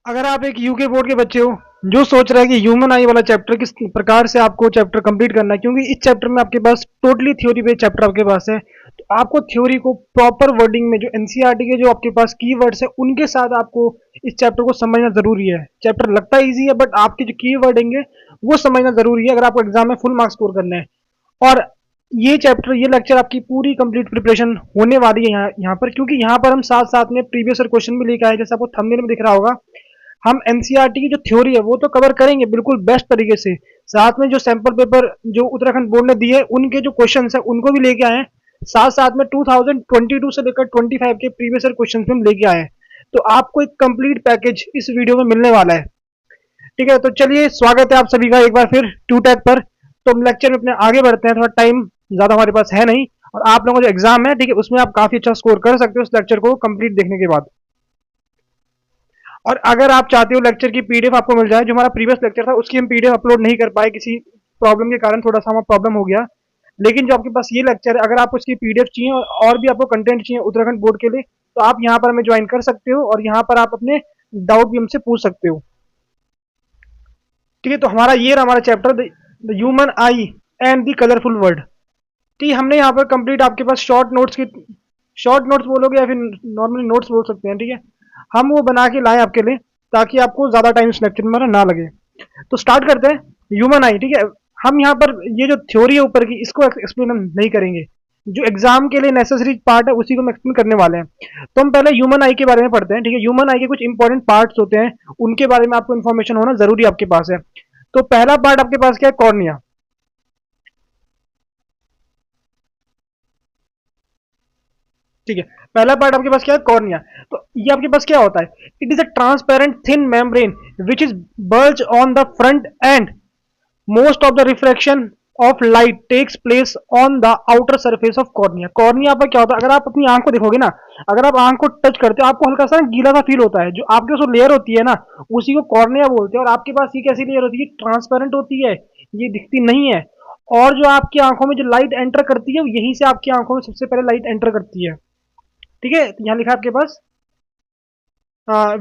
अगर आप एक यूके बोर्ड के बच्चे हो जो सोच रहा है कि ह्यूमन आई वाला चैप्टर किस प्रकार से आपको चैप्टर कंप्लीट करना है, क्योंकि इस चैप्टर में आपके पास टोटली थ्योरी बेस्ड चैप्टर आपके पास है। तो आपको थ्योरी को प्रॉपर वर्डिंग में जो एनसीईआरटी के जो आपके पास कीवर्ड्स है उनके साथ आपको इस चैप्टर को समझना जरूरी है। चैप्टर लगता इजी है बट आपके जो कीवर्ड होंगे वो समझना जरूरी है अगर आपको एग्जाम में फुल मार्क्स स्कोर करना है। और ये लेक्चर आपकी पूरी कंप्लीट प्रिपरेशन होने वाली है यहाँ पर, क्योंकि यहाँ पर हम साथ साथ में प्रीवियस क्वेश्चन भी लेकर आए, जैसे आपको थंबनेल में दिख रहा होगा। हम एनसीईआरटी की जो थ्योरी है वो तो कवर करेंगे बिल्कुल बेस्ट तरीके से, साथ में जो सैंपल पेपर जो उत्तराखंड बोर्ड ने दिए उनके जो क्वेश्चंस है उनको भी लेके आए हैं। साथ साथ में 2022 से लेकर 25 के प्रीवियस क्वेश्चन हम लेके आए हैं। तो आपको एक कंप्लीट पैकेज इस वीडियो में मिलने वाला है। ठीक है, तो चलिए स्वागत है आप सभी का एक बार फिर टू टैक पर। तो हम लेक्चर में अपने आगे बढ़ते हैं, थोड़ा टाइम ज्यादा हमारे पास है नहीं, और आप लोगों का जो एग्जाम है ठीक है उसमें आप काफी अच्छा स्कोर कर सकते हो इस लेक्चर को कंप्लीट देखने के बाद। और अगर आप चाहते हो लेक्चर की पीडीएफ आपको मिल जाए, जो हमारा प्रीवियस लेक्चर था उसकी हम पीडीएफ अपलोड नहीं कर पाए, किसी प्रॉब्लम के कारण थोड़ा सा हमारा प्रॉब्लम हो गया। लेकिन जो आपके पास ये लेक्चर है अगर आप उसकी पीडीएफ चाहिए और भी आपको कंटेंट चाहिए उत्तराखंड बोर्ड के लिए, तो आप यहाँ पर हमें ज्वाइन कर सकते हो और यहाँ पर आप अपने डाउट भी हमसे पूछ सकते हो। ठीक है, तो हमारा ये रहा हमारा chapter the human I and the colourful world. ठीक है, हमने यहाँ पर कंप्लीट आपके पास शॉर्ट नोट्स बोलोगे या फिर नॉर्मली नोट्स बोल सकते हैं। ठीक है, हम वो बना के लाए आपके लिए ताकि आपको ज्यादा टाइम इस लेक्चर में ना लगे। तो स्टार्ट करते हैं ह्यूमन आई। ठीक है, हम यहाँ पर ये जो थ्योरी है ऊपर की इसको एक्सप्लेन हम नहीं करेंगे, जो एग्जाम के लिए नेसेसरी पार्ट है उसी को हम एक्सप्लेन करने वाले हैं। तो हम पहले ह्यूमन आई के बारे में पढ़ते हैं। ठीक है, ह्यूमन आई के कुछ इंपॉर्टेंट पार्ट्स होते हैं, उनके बारे में आपको इन्फॉर्मेशन होना जरूरी आपके पास है। तो पहला पार्ट आपके पास क्या है? कॉर्निया। ठीक है, पहला पार्ट आपके पास क्या है? कॉर्निया। तो ये आपके पास क्या होता है? It is a transparent thin membrane which is bulge on the front end most of the reflection of light takes place on the outer surface of cornea. Cornea पर क्या होता है? अगर आप अपनी आंख को देखोगे ना, अगर आप आंख को टच करते हो आपको हल्का सा गीला सा फील होता है। जो आपके जो लेयर होती है ना उसी को कॉर्निया बोलते हैं। और आपके पास ये कैसी लेयर होती है? ट्रांसपेरेंट होती है, ये दिखती नहीं है। और जो आपकी आंखों में जो लाइट एंटर करती है यहीं से आपकी आंखों में सबसे पहले लाइट एंटर करती है। ठीक है, यहाँ लिखा है आपके पास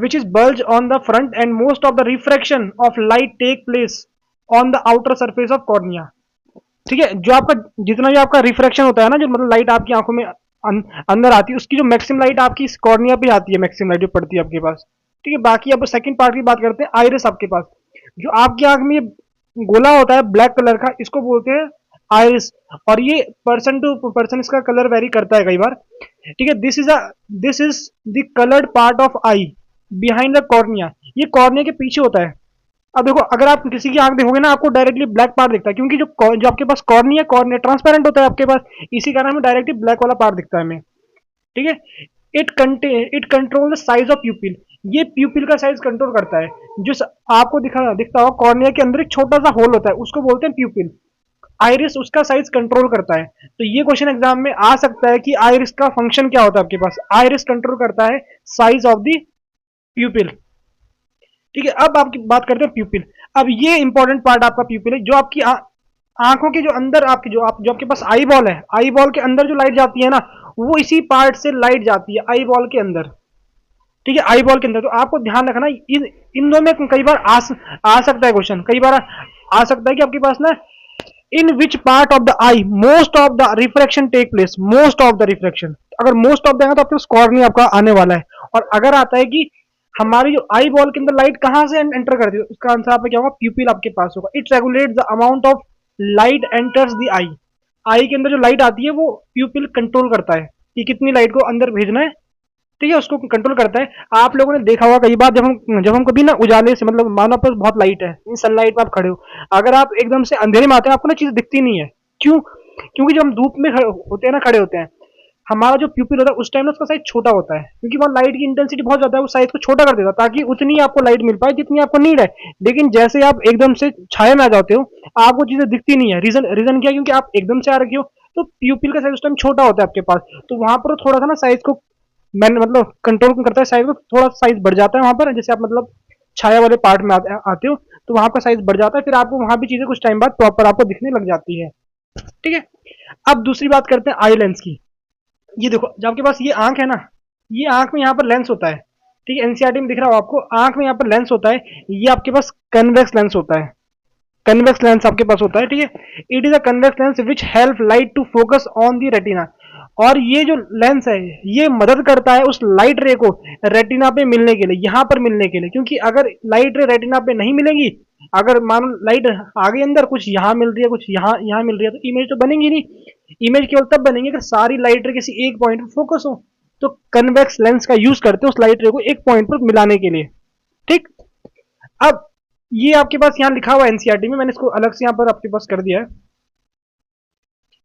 which is bulge on the front end most of the refraction of light take place on the outer surface of cornea. ठीक है, जो आपका जितना जो आपका रिफ्रैक्शन होता है ना, जो मतलब लाइट आपकी आंखों में अंदर आती है उसकी जो मैक्सिमम लाइट आपकी कॉर्निया पे आती है, मैक्सिमम लाइट जो पड़ती है आपके पास। ठीक है, बाकी अब सेकंड पार्ट की बात करते हैं, आइरिस आपके पास। जो आपकी आंख में ये गोला होता है ब्लैक कलर का, इसको बोलते हैं आइरिस। और ये पर्सन टू पर्सन इसका कलर वेरी करता है कई बार। ठीक है, this is the coloured part of I behind the cornea. ये कॉर्निया के पीछे होता है। अब देखो, अगर आप किसी की आंख देखोगे ना आपको डायरेक्टली ब्लैक पार्ट दिखता है, क्योंकि जो आपके पास कॉर्निया ट्रांसपेरेंट होता है आपके पास, इसी कारण हमें डायरेक्टली ब्लैक वाला पार्ट दिखता है हमें। ठीक है, it control the size of प्यूपिल। ये प्यूपिल का साइज कंट्रोल करता है। जो आपको दिखता होगा कॉर्निया के अंदर एक छोटा सा होल होता है उसको बोलते हैं प्यूपिल। आइरिस उसका साइज कंट्रोल करता है। तो ये क्वेश्चन एग्जाम में आ सकता है कि आइरिस का फंक्शन क्या होता है आपके पास? आइरिस कंट्रोल करता है साइज ऑफ द प्यूपिल। ठीक है, अब आपकी बात करते हैं प्यूपिल। अब ये इंपॉर्टेंट पार्ट आपका प्यूपिल है, जो आपकी आंखों के जो अंदर आपकी जो आपके पास आई बॉल है, आई बॉल के अंदर जो लाइट जाती है ना वो इसी पार्ट से लाइट जाती है आई बॉल के अंदर। ठीक है, आई बॉल के अंदर। तो आपको ध्यान रखना इन दो में कई बार आ सकता है क्वेश्चन, कई बार आ सकता है कि आपके पास ना in which part of the eye most of the refraction take place, most of the refraction. अगर मोस्ट ऑफ देगा तो आपके स्कोर नहीं आपका आने वाला है। और अगर आता है कि हमारी जो आई बॉल के अंदर लाइट कहां से एंटर करती है, उसका आंसर आपका क्या होगा? प्यूपिल आपके पास होगा। It regulate the amount of light enters the eye. Eye के अंदर जो लाइट आती है वो प्यूपिल कंट्रोल करता है कि कितनी लाइट को अंदर भेजना है। ठीक है, उसको कंट्रोल करता है। आप लोगों ने देखा होगा कई बार जब हम कभी ना उजाले से, मतलब मानो पर बहुत लाइट है, सनलाइट में आप खड़े हो, अगर आप एकदम से अंधेरे में आते हैं आपको ना चीजें दिखती नहीं है। क्यों? क्योंकि जब हम धूप में होते हैं ना, खड़े होते हैं, हमारा जो प्यूपिल होता है उस टाइम ना उसका साइज छोटा होता है, क्योंकि वहाँ लाइट की इंटेंसिटी बहुत ज्यादा है, वो साइज को छोटा कर देता है ताकि उतनी आपको लाइट मिल पाए जितनी आपको नीड है। लेकिन जैसे आप एकदम से छाया में आ जाते हो आपको चीजें दिखती नहीं है। रीजन रीजन क्या है? क्योंकि आप एकदम से आ रखे हो, तो प्यूपिल का साइज उस टाइम छोटा होता है आपके पास। तो वहां पर थोड़ा सा ना साइज को मैंने मतलब कंट्रोल करता है, साइज को थोड़ा साइज बढ़ जाता है वहां पर। जैसे आप मतलब छाया वाले पार्ट में आते हो तो वहां पर साइज बढ़ जाता है, फिर आपको वहां भी चीजें कुछ टाइम बाद प्रॉपर आपको दिखने लग जाती है। ठीक है, अब दूसरी बात करते हैं आई लेंस की। ये देखो, जब आपके पास ये आंख है ना, ये आंख में यहाँ पर लेंस होता है। ठीक है, एनसीईआरटी में दिख रहा हो आपको, आंख में यहाँ पर लेंस होता है, ये आपके पास कन्वेक्स लेंस होता है, कन्वेक्स लेंस आपके पास होता है। ठीक है, it is a convex lens which help light to focus on the retina. और ये जो लेंस है ये मदद करता है उस लाइट रे को रेटिना पे मिलने के लिए, यहाँ पर मिलने के लिए, क्योंकि अगर लाइट रे रेटिना पे नहीं मिलेगी, अगर मान लो लाइट आ गई अंदर, कुछ यहाँ मिल रही है कुछ यहाँ यहाँ मिल रही है, तो इमेज तो बनेगी नहीं। इमेज केवल तब बनेगी अगर सारी लाइट रे किसी एक पॉइंट पर फोकस हो। तो कन्वेक्स लेंस का यूज करते हैं उस लाइट रे को एक पॉइंट पर मिलाने के लिए। ठीक, अब ये आपके पास यहाँ लिखा हुआ है एनसीईआरटी में, मैंने इसको अलग से यहाँ पर आपके पास कर दिया है।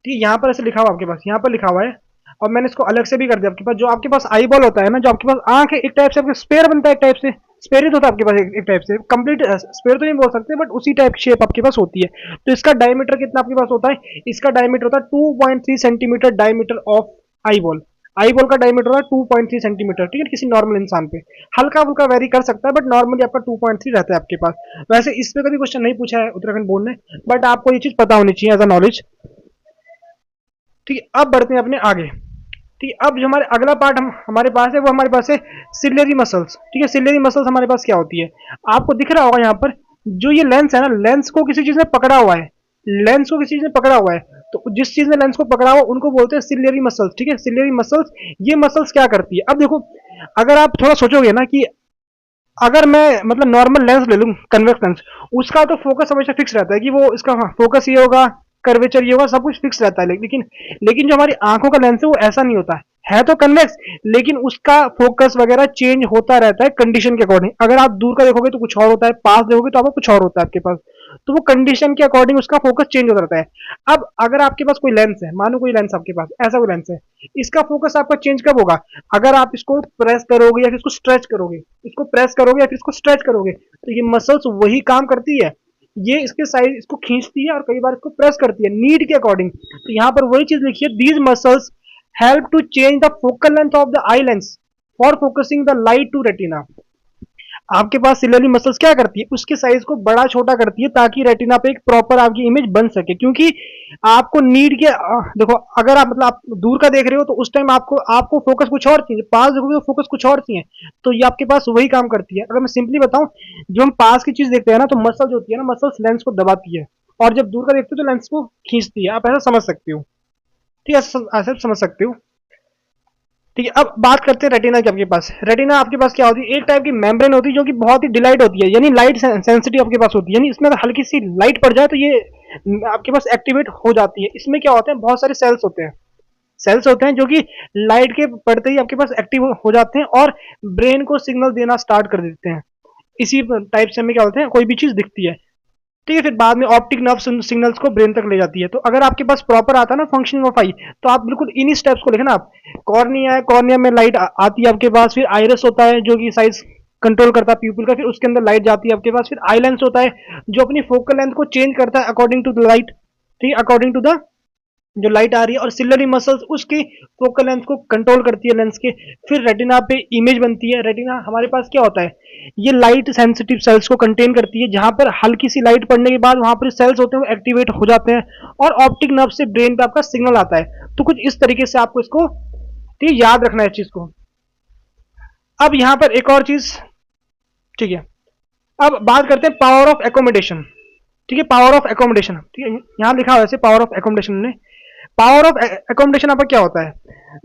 ठीक है, यहाँ पर ऐसे लिखा हुआ आपके पास, यहाँ पर लिखा हुआ है, और मैंने इसको अलग से भी कर दिया आपके पास। जो आपके पास आई बॉल होता है ना, जो आपके पास आंख है, एक टाइप से आपके स्पेयर बनता है, एक टाइप से स्पेयर ही तो होता है आपके पास, एक टाइप से कंप्लीट स्पेयर तो नहीं बोल सकते, बट उसी टाइप की शेप आपके पास होती है। तो इसका डायमीटर कितना आपके पास होता है, इसका डायमीटर होता है 2.3 centimetre diameter of eye ball. Eye ball का डायमीटर होता है 2.3 सेंटीमीटर। ठीक है, किसी नॉर्मल इंसान पे हल्का फुल्का वेरी कर सकता है, बट नॉर्मली आपका 2.3 रहता है आपके पास। वैसे इस पे कभी क्वेश्चन नहीं पूछा है उत्तराखंड बोर्ड ने, बट आपको ये चीज पता होनी चाहिए एज अ नॉलेज। ठीक है, अब बढ़ते हैं अपने आगे। ठीक है, अब जो हमारे अगला पार्ट हमारे पास है वो हमारे पास है सिलियरी मसल्स। ठीक है, सिलियरी मसल्स हमारे पास क्या होती है, आपको दिख रहा होगा यहाँ पर, जो ये लेंस है ना, लेंस को किसी चीज ने पकड़ा हुआ है, लेंस को किसी चीज ने पकड़ा हुआ है, तो जिस चीज ने लेंस को पकड़ा हुआ उनको बोलते हैं सिलियरी मसल्स। ठीक है, सिलियरी मसल्स, ये मसल्स क्या करती है, अब देखो, अगर आप थोड़ा सोचोगे ना कि अगर मैं मतलब नॉर्मल लेंस ले लूं, कन्वेक्स लेंस, उसका तो फोकस हमेशा फिक्स रहता है कि वो इसका फोकस ये होगा, कर्वेचर ये होगा, सब कुछ फिक्स रहता है। लेकिन लेकिन जो हमारी आंखों का लेंस है वो ऐसा नहीं होता है तो कन्वेक्स, लेकिन उसका फोकस वगैरह चेंज होता रहता है कंडीशन के अकॉर्डिंग। अगर आप दूर का देखोगे तो कुछ और होता है, पास देखोगे तो आपको कुछ और होता है आपके पास, तो वो कंडीशन के अकॉर्डिंग उसका फोकस चेंज होता रहता है। अब अगर आपके पास कोई लेंस है, मानो कोई लेंस आपके पास ऐसा कोई लेंस है, इसका फोकस आपका चेंज कब होगा, अगर आप इसको प्रेस करोगे या फिर इसको स्ट्रेच करोगे, इसको प्रेस करोगे या फिर इसको स्ट्रेच करोगे, तो ये मसल्स वही काम करती है, ये इसके साइज इसको खींचती है और कई बार इसको प्रेस करती है नीड के अकॉर्डिंग। तो यहाँ पर वही चीज लिखी है, these muscles help to change the focal length of the eye lens for focusing the light to retina. आपके पास सिलियरी मसल्स क्या करती है, उसके साइज को बड़ा छोटा करती है ताकि रेटिना पे एक प्रॉपर आपकी इमेज बन सके। क्योंकि आपको नीड के देखो, अगर आप मतलब आप दूर का देख रहे हो तो उस टाइम आपको आपको फोकस कुछ और चाहिए, पास देखोगे तो फोकस कुछ और चाहिए, तो ये आपके पास वही काम करती है। अगर मैं सिंपली बताऊं, जो हम पास की चीज देखते हैं ना, तो मसल जो होती है ना, मसल्स लेंस को दबाती है, और जब दूर का देखते हो तो लेंस को खींचती है। आप ऐसा समझ सकते हो, ठीक है, ऐसा समझ सकते हो। ठीक है, अब बात करते हैं रेटिना की। आपके पास रेटिना आपके पास क्या होती है, एक टाइप की मेम्ब्रेन होती है जो कि बहुत ही डिलाइट होती है, यानी लाइट सेंसिटिव आपके पास होती है, यानी इसमें अगर हल्की सी लाइट पड़ जाए तो ये आपके पास एक्टिवेट हो जाती है। इसमें क्या होते हैं, बहुत सारे सेल्स होते हैं, सेल्स होते हैं जो कि लाइट के पड़ते ही आपके पास एक्टिव हो जाते हैं और ब्रेन को सिग्नल देना स्टार्ट कर देते हैं। इसी टाइप से हमें क्या होते हैं, कोई भी चीज दिखती है, ठीक है, फिर बाद में ऑप्टिक नर्व सिग्नल्स को ब्रेन तक ले जाती है। तो अगर आपके पास प्रॉपर आता है ना फंक्शनिंग ऑफ आई, तो आप बिल्कुल इन्हीं स्टेप्स को लिखना। आप कॉर्निया है, कॉर्निया में लाइट आती है आपके पास, फिर आइरस होता है जो कि साइज कंट्रोल करता है प्यूपिल का, फिर उसके अंदर लाइट जाती है आपके पास, फिर आई लेंस होता है जो अपनी फोकल लेंथ को चेंज करता है अकॉर्डिंग टू द लाइट, ठीक है, अकॉर्डिंग टू द जो लाइट आ रही है, और सिलियरी मसल्स उसकी फोकल लेंथ को कंट्रोल करती है लेंस के। फिर रेटिना पे इमेज बनती है। रेटिना हमारे पास क्या होता है, ये लाइट सेंसिटिव सेल्स को कंटेन करती है, जहां पर हल्की सी लाइट पड़ने के बाद वहां पर सेल्स होते हैं वो एक्टिवेट हो जाते हैं और ऑप्टिक नर्व से ब्रेन पे आपका सिग्नल आता है। तो कुछ इस तरीके से आपको इसको ठीक याद रखना है इस चीज को। अब यहां पर एक और चीज, ठीक है, अब बात करते हैं पावर ऑफ एकोमोडेशन। ठीक है, पावर ऑफ एकोमोडेशन, ठीक है, यहां लिखा हुआ है पावर ऑफ एकोमोडेशन ने। पावर ऑफ एकोमोडेशन आपका क्या होता है,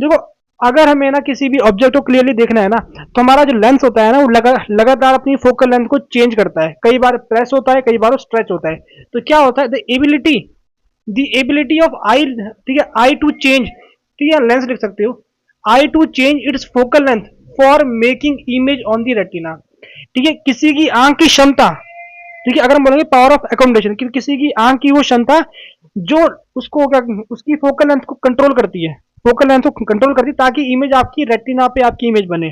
देखो, अगर हमें ना किसी भी ऑब्जेक्ट को क्लियरली देखना है ना, तो हमारा जो लेंस होता है ना वो लगातार अपनी फोकल लेंथ को चेंज करता है, कई बार प्रेस होता है, कई बार वो स्ट्रेच होता है। तो क्या होता है, द एबिलिटी ऑफ आई, ठीक है, आई टू चेंज, ठीक है, लेंस लिख सकते हो, eye to change its focal length for making image on the retina. ठीक है, किसी की आंख की क्षमता, ठीक है, अगर हम बोलेंगे पावर ऑफ एकोमोडेशन, किसी की आंख की वो क्षमता जो उसको क्या, उसकी फोकल लेंथ को कंट्रोल करती है, फोकल लेंथ को कंट्रोल करती है ताकि इमेज आपकी रेटिना पे आपकी इमेज बने,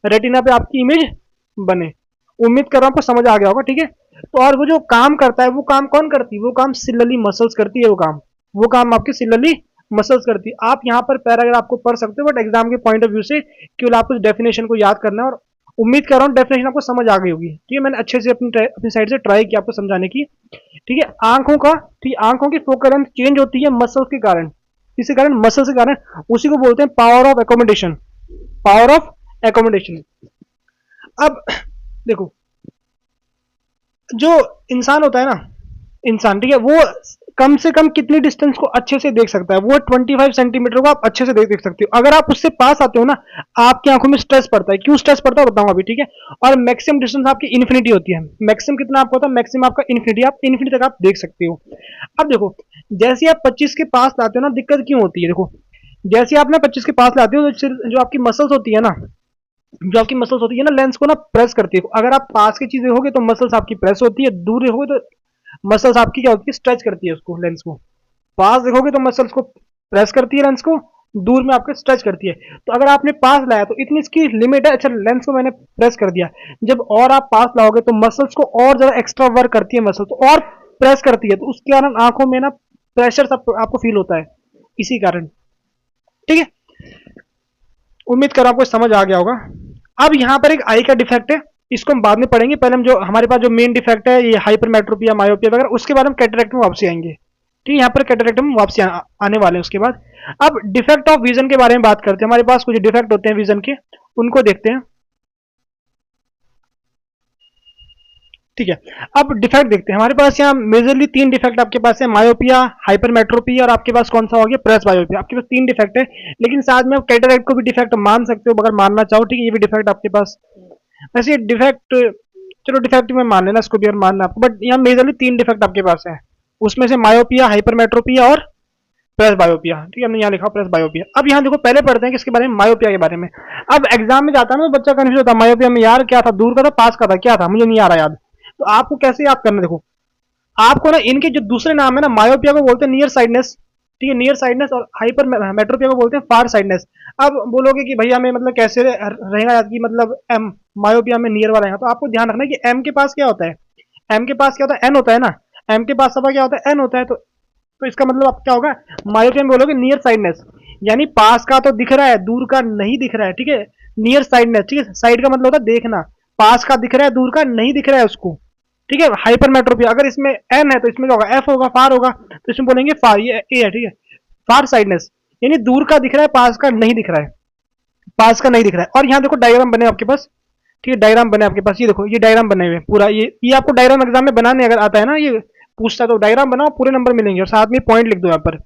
रेटिना पे आपकी इमेज बने। उम्मीद कर रहा हूं आपको समझ आ गया होगा, ठीक है। तो और वो जो काम करता है वो काम कौन करती है, वो काम सिलियरी मसल्स करती है, वो काम आपकी सिलियरी मसल्स करती है। आप यहाँ पर पैराग्राफ को पढ़ सकते हो, बट एग्जाम के पॉइंट ऑफ व्यू से केवल आपको डेफिनेशन को याद करना है, और उम्मीद कर रहा हूँ डेफिनेशन आपको समझ आ गई होगी। ठीक है, मैंने अच्छे से अपनी साइड से ट्राई किया आपको समझाने की। ठीक है, आंखों का, ठीक है, आंखों की फोकल लेंथ चेंज होती है मसल्स के कारण, इसी कारण मसल्स के कारण, उसी को बोलते हैं power of accommodation, power of accommodation. अब देखो, जो इंसान होता है ना, इंसान, ठीक है, वो कम से कम कितनी डिस्टेंस को अच्छे से देख सकता है? वो 25 सेंटीमीटर को आप अच्छे से देख सकते हो। अगर आप उससे पास आते हो ना, आपकी आंखों में स्ट्रेस पड़ता है। क्यों स्ट्रेस पड़ता है बताऊंगा अभी, ठीक है। और मैक्सिमम डिस्टेंस आपकी इन्फिनिटी होती है। मैक्सिमम कितना आपको होता है? मैक्सिमम आपका इन्फिनिटी, आप इन्फिनिटी तक आप देख सकते हो। अब देखो, जैसे आप 25 के पास लाते हो ना, दिक्कत क्यों होती है? देखो, जैसे आप ना 25 के पास लाते हो, तो जो आपकी मसल्स होती है ना, जो आपकी मसल्स होती है ना, लेंस को ना प्रेस करती है। अगर आप पास की चीजें होगे तो मसल्स आपकी प्रेस होती है, दूर रहोगे तो मसल्स आपकी क्या होती है? स्ट्रेच करती है उसको, लेंस को। पास देखोगे तो मसल्स को प्रेस करती है लेंस को, दूर में आपके स्ट्रेच करती है। तो अगर आपने पास लाया तो इतनी इसकी लिमिट है। अच्छा, लेंस को मैंने प्रेस कर दिया, जब और आप पास लाओगे तो मसल्स को और ज्यादा एक्स्ट्रा वर्क करती है, मसल तो और प्रेस करती है, तो उसके कारण आंखों में ना प्रेशर आपको फील होता है, इसी कारण। ठीक है, उम्मीद करो आपको समझ आ गया होगा। अब यहाँ पर एक आई का डिफेक्ट है, इसको हम बाद में पढ़ेंगे। पहले हम जो हमारे पास जो मेन डिफेक्ट है, ये हाइपरमेट्रोपिया, मायोपिया वगैरह, उसके बाद हम कैटरेक्ट में वापसी आएंगे। ठीक है, यहाँ पर कैटरेक्ट में वापसी आने वाले हैं उसके बाद। अब डिफेक्ट ऑफ विजन के बारे में बात करते हैं। हमारे पास कुछ डिफेक्ट होते हैं विजन के, उनको देखते हैं। ठीक है, अब डिफेक्ट देखते हैं। हमारे पास यहाँ मेजरली 3 डिफेक्ट आपके पास है, मायोपिया, हाइपरमेट्रोपिया और आपके पास कौन सा हो गया? प्रेस बायोपिया। आपके पास 3 डिफेक्ट है, लेकिन साथ में आप कैटरेक्ट को भी डिफेक्ट मान सकते हो अगर मानना चाहो। ठीक है, ये भी डिफेक्ट आपके पास। वैसे डिफेक्ट, चलो डिफेक्ट में मान लेना, इसको भी और मानना आपको, बट यहाँ मेजरली 3 डिफेक्ट आपके पास है। उसमें से मायोपिया, हाइपरमेट्रोपिया और प्रेस बायोपिया। ठीक है, हमने यहाँ लिखा प्रेस बायोपिया। अब यहाँ देखो, पहले पढ़ते हैं किसके बारे में? मायोपिया के बारे में। अब एग्जाम में जाता है ना, बच्चा कंफ्यूज होता है, मायोपिया में यार क्या था? दूर का था, पास का था, क्या था? मुझे नहीं आ रहा याद। तो आपको कैसे याद करना? देखो, आपको ना इनके जो दूसरे नाम है ना, मायोपिया को बोलते हैं नियर साइडनेस। ठीक है, नियर साइडनेस, और हाइपर मेट्रोपिया को बोलते हैं फार साइडनेस। अब बोलोगे कि भैया हमें मतलब कैसे रहेगा याद की, मतलब एम मायोपिया में नियर वाला रहेगा, तो आपको ध्यान रखना है कि एम के पास क्या होता है? एम के पास क्या होता है? एन होता है ना। एम के पास सबका क्या होता है? एन होता है। तो इसका मतलब आप क्या होगा? मायोपिया में बोलोगे नियर साइडनेस, यानी पास का तो दिख रहा है, दूर का नहीं दिख रहा है। ठीक है, नियर साइडनेस। ठीक है, साइड का मतलब होता है देखना, पास का दिख रहा है, दूर का नहीं दिख रहा है उसको। ठीक है, हाइपरमेट्रोपिया, अगर इसमें एन है तो इसमें क्या होगा? एफ होगा, फार होगा, तो इसमें बोलेंगे फार, ये ए है। ठीक है, फार साइडनेस, यानी दूर का दिख रहा है, पास का नहीं दिख रहा है, पास का नहीं दिख रहा है। और यहाँ देखो डायग्राम बने आपके पास। ठीक है, डायग्राम बने आपके पास, ये देखो, ये डायग्राम बने हुए पूरा। ये आपको डायग्राम एग्जाम में बनाने अगर आता है ना, ये पूछता है तो डायग्राम बनाओ, पूरे नंबर मिलेंगे, और साथ में पॉइंट लिख दो यहाँ पर।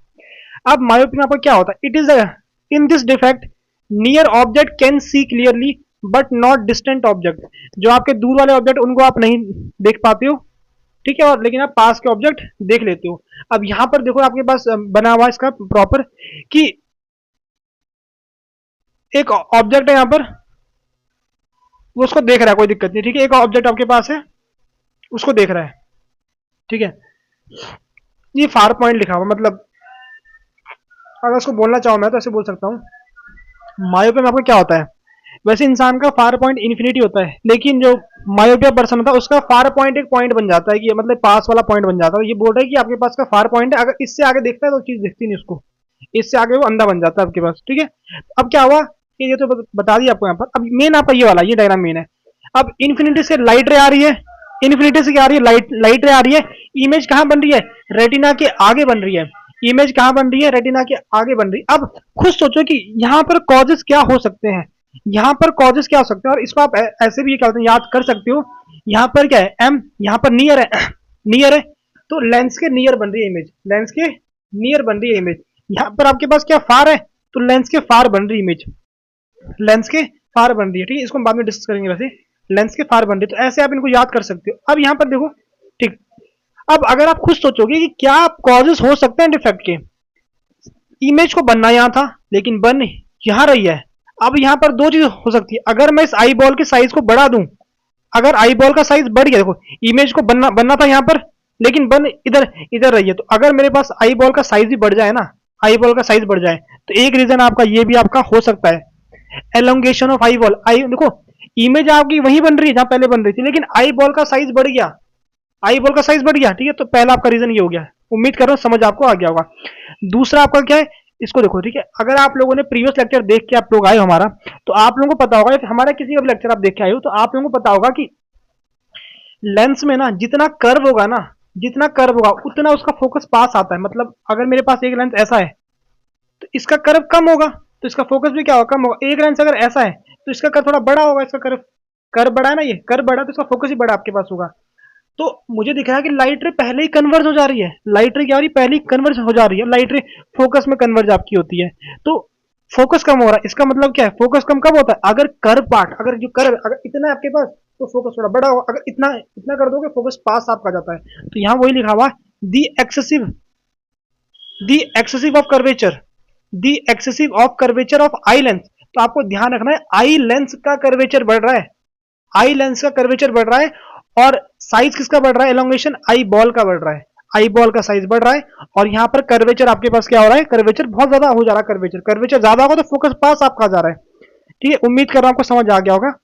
अब मायोपिया में आपको क्या होता है? It is in this defect near object can see clearly but not distant object. जो आपके दूर वाले ऑब्जेक्ट उनको आप नहीं देख पाते हो, ठीक है, और लेकिन आप पास के ऑब्जेक्ट देख लेते हो। अब यहाँ पर देखो, आपके पास बना हुआ इसका प्रॉपर कि एक ऑब्जेक्ट है यहाँ पर, वो उसको देख रहा है, कोई दिक्कत नहीं। ठीक है, एक ऑब्जेक्ट आपके पास है, उसको देख रहा है। ठीक है, ये फार पॉइंट लिखा हुआ, मतलब अगर उसको बोलना चाहूँ मैं तो ऐसे बोल सकता हूँ। मायोपिया में आपको क्या होता है? वैसे इंसान का फार पॉइंट इन्फिनिटी होता है, लेकिन जो मायोपिया पर्सन होता है उसका फार पॉइंट एक पॉइंट बन जाता है, कि मतलब पास वाला पॉइंट बन जाता है। ये बोल रहा है कि आपके पास का फार पॉइंट है, अगर इससे आगे देखता है तो चीज दिखती नहीं उसको, इससे आगे वो अंधा बन जाता है आपके पास। ठीक है, अब क्या हुआ कि ये तो बता दिया आपको यहाँ पर। अब मेन आपका ये वाला, ये डायग्राम मेन है। अब इन्फिनिटी से लाइट रे आ रही है, इन्फिनिटी से क्या आ रही है? लाइट रे आ रही है। इमेज कहाँ बन रही है? रेटिना के आगे बन रही है। इमेज कहाँ बन रही है? रेटिना के आगे बन रही है। अब खुद सोचो कि यहाँ पर कॉजेस क्या हो सकते हैं, यहाँ पर कॉजेस क्या हो सकते हैं, और इसको आप ऐसे भी क्या होते हैं याद कर सकते हो। यहाँ पर क्या है? एम, यहाँ पर नियर है, नियर है, तो लेंस के नियर बन रही है इमेज, लेंस के नियर बन रही है इमेज। यहाँ पर आपके पास क्या? फार है, तो लेंस के फार बन रही इमेज, लेंस के फार बन रही है। ठीक है, इसको हम बाद में डिस्कस करेंगे। वैसे लेंस के फार बन रही है, तो ऐसे आप इनको याद कर सकते हो। अब यहाँ पर देखो, ठीक, अब अगर आप खुद सोचोगे कि क्या कॉजेस हो सकते हैं डिफेक्ट के, इमेज को बनना यहाँ था लेकिन बन यहाँ रही है। अब यहाँ पर दो चीज हो सकती है, अगर मैं इस आई बॉल के साइज को बढ़ा दूं, अगर आई बॉल का साइज बढ़ गया, देखो इमेज को बनना बनना था यहाँ पर, लेकिन बन इधर इधर रही है, तो अगर मेरे पास आई बॉल का साइज भी बढ़ जाए ना, आई बॉल का साइज बढ़ जाए, तो एक रीजन आपका ये भी आपका हो सकता है, एलोंगेशन ऑफ आई बॉल। आई देखो, इमेज आपकी वही बन रही है जहां पहले बन रही थी, लेकिन आई बॉल का साइज बढ़ गया, आई बॉल का साइज बढ़ गया। ठीक है, तो पहला आपका रीजन ये हो गया। उम्मीद कर रहा हूं समझ आपको आ गया होगा। दूसरा आपका क्या है, इसको देखो। ठीक है, अगर आप लोगों ने प्रीवियस लेक्चर देख के आप लोग आए हो हमारा, तो आप लोगों को पता होगा, हमारा किसी का भी लेक्चर आप देख के आए हो तो आप लोगों को पता होगा कि लेंस में ना जितना कर्व होगा ना, जितना कर्व होगा उतना उसका फोकस पास आता है। मतलब अगर मेरे पास एक लेंस ऐसा है तो इसका कर्व कम होगा, तो इसका फोकस भी क्या होगा? कम होगा। एक लेंस अगर ऐसा है तो इसका कर्व थोड़ा बड़ा होगा, इसका कर्व। कर बढ़ा है ना, ये कर बढ़ा तो इसका फोकस ही बड़ा आपके पास होगा। तो मुझे दिख रहा है कि लाइट रे पहले ही कन्वर्ज हो जा रही है, लाइट रे क्या हो रही है, पहले ही कन्वर्ज हो जा रही है, लाइट रे फोकस में कन्वर्ज आपकी होती है। तो फोकस कम हो रहा है, इसका मतलब क्या है, फोकस कम कब होता है, अगर कर पार्ट, अगर जो कर अगर इतना है आपके पास तो फोकस थोड़ा बड़ा होगा, अगर इतना इतना कर दोगे फोकस पास आपका जाता है। तो यहाँ वही लिखा हुआ the excessive, the excessive of curvature, the excessive of curvature of eye lens. तो आपको ध्यान रखना है आई लेंस का कर्वेचर बढ़ रहा है, आई लेंस का कर्वेचर बढ़ रहा है, और साइज किसका बढ़ रहा है, एलोंगेशन आई बॉल का बढ़ रहा है, आई बॉल का साइज बढ़ रहा है। और यहाँ पर कर्वेचर आपके पास क्या हो रहा है, कर्वेचर बहुत ज्यादा हो जा रहा है, कर्वेचर कर्वेचर ज्यादा होगा तो फोकस पास आपका जा रहा है। ठीक है, उम्मीद कर रहा हूं आपको समझ आ गया होगा।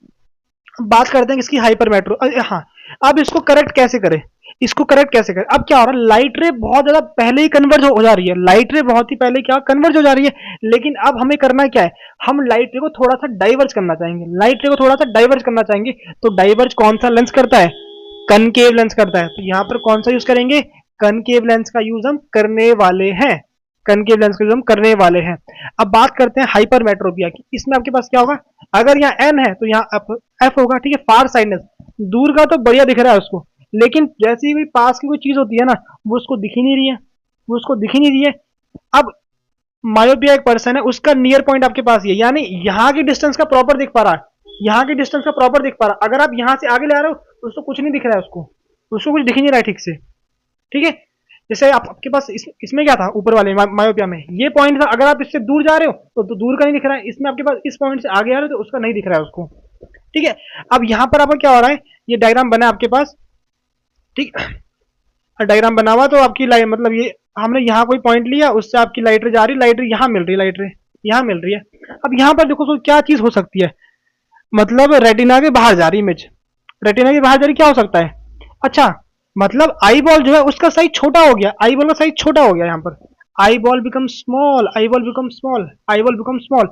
अब बात करते हैं इसकी हाइपर मेट्रो। हाँ, अब इसको करेक्ट कैसे करें, इसको करेक्ट कैसे करें। अब क्या हो रहा है, लाइट रे बहुत ज्यादा पहले ही कन्वर्ज हो जा रही है, लाइट रे बहुत ही पहले क्या कन्वर्ज हो जा रही है। लेकिन अब हमें करना क्या है, हम लाइट रे को थोड़ा सा डाइवर्ज करना चाहेंगे, लाइट रे को थोड़ा सा डाइवर्ज करना चाहेंगे। तो डाइवर्ज कौन सा लेंस करता है, कनकेव लेंस करता है। तो यहाँ पर कौन सा यूज करेंगे, कनकेव लेंस का यूज हम करने वाले हैं, कनकेव लेंस का यूज हम करने वाले हैं। अब बात करते हैं हाइपरमेट्रोपिया की। इसमें आपके पास क्या होगा, अगर यहाँ एन है तो यहाँ एफ होगा। ठीक है, फार साइडनेस, दूर का तो बढ़िया दिख रहा है उसको, लेकिन जैसे ही भी पास की कोई चीज होती है ना, वो उसको दिख ही नहीं रही है, वो उसको दिख ही नहीं रही है। अब मायोपिया एक पर्सन है, उसका नियर पॉइंट आपके पास ये, यानी यहाँ की डिस्टेंस का प्रॉपर दिख पा रहा है, यहाँ की डिस्टेंस का प्रॉपर दिख पा रहा है। अगर आप यहाँ से आगे ले आ रहे हो तो उसको कुछ नहीं दिख रहा है, उसको उसको कुछ दिख ही नहीं रहा है ठीक से। ठीक है, जैसे आपके पास इसमें क्या था, ऊपर वाले मायोपिया में ये पॉइंट था, अगर आप इससे दूर जा रहे हो तो दूर का नहीं दिख रहा है, इसमें आपके पास इस पॉइंट से आगे आ रहे हो तो उसका नहीं दिख रहा है उसको। ठीक है, अब यहाँ पर आपका क्या हो रहा है, ये डायग्राम बना है आपके पास। ठीक, डायग्राम बना हुआ, तो आपकी लाइट मतलब ये हमने यहाँ कोई पॉइंट लिया, उससे आपकी लाइट रे जा रही, लाइट रे यहाँ मिल रही, लाइट रे यहाँ मिल रही है। अब यहाँ पर देखो तो क्या चीज हो सकती है, मतलब रेटिना के बाहर जा रही इमेज, रेटिना के बाहर जा रही, क्या हो सकता है, अच्छा मतलब आई बॉल जो है उसका साइज छोटा हो गया, आई बॉल का साइज छोटा हो गया यहाँ पर, eye ball become small, eye ball become small, eye ball become small.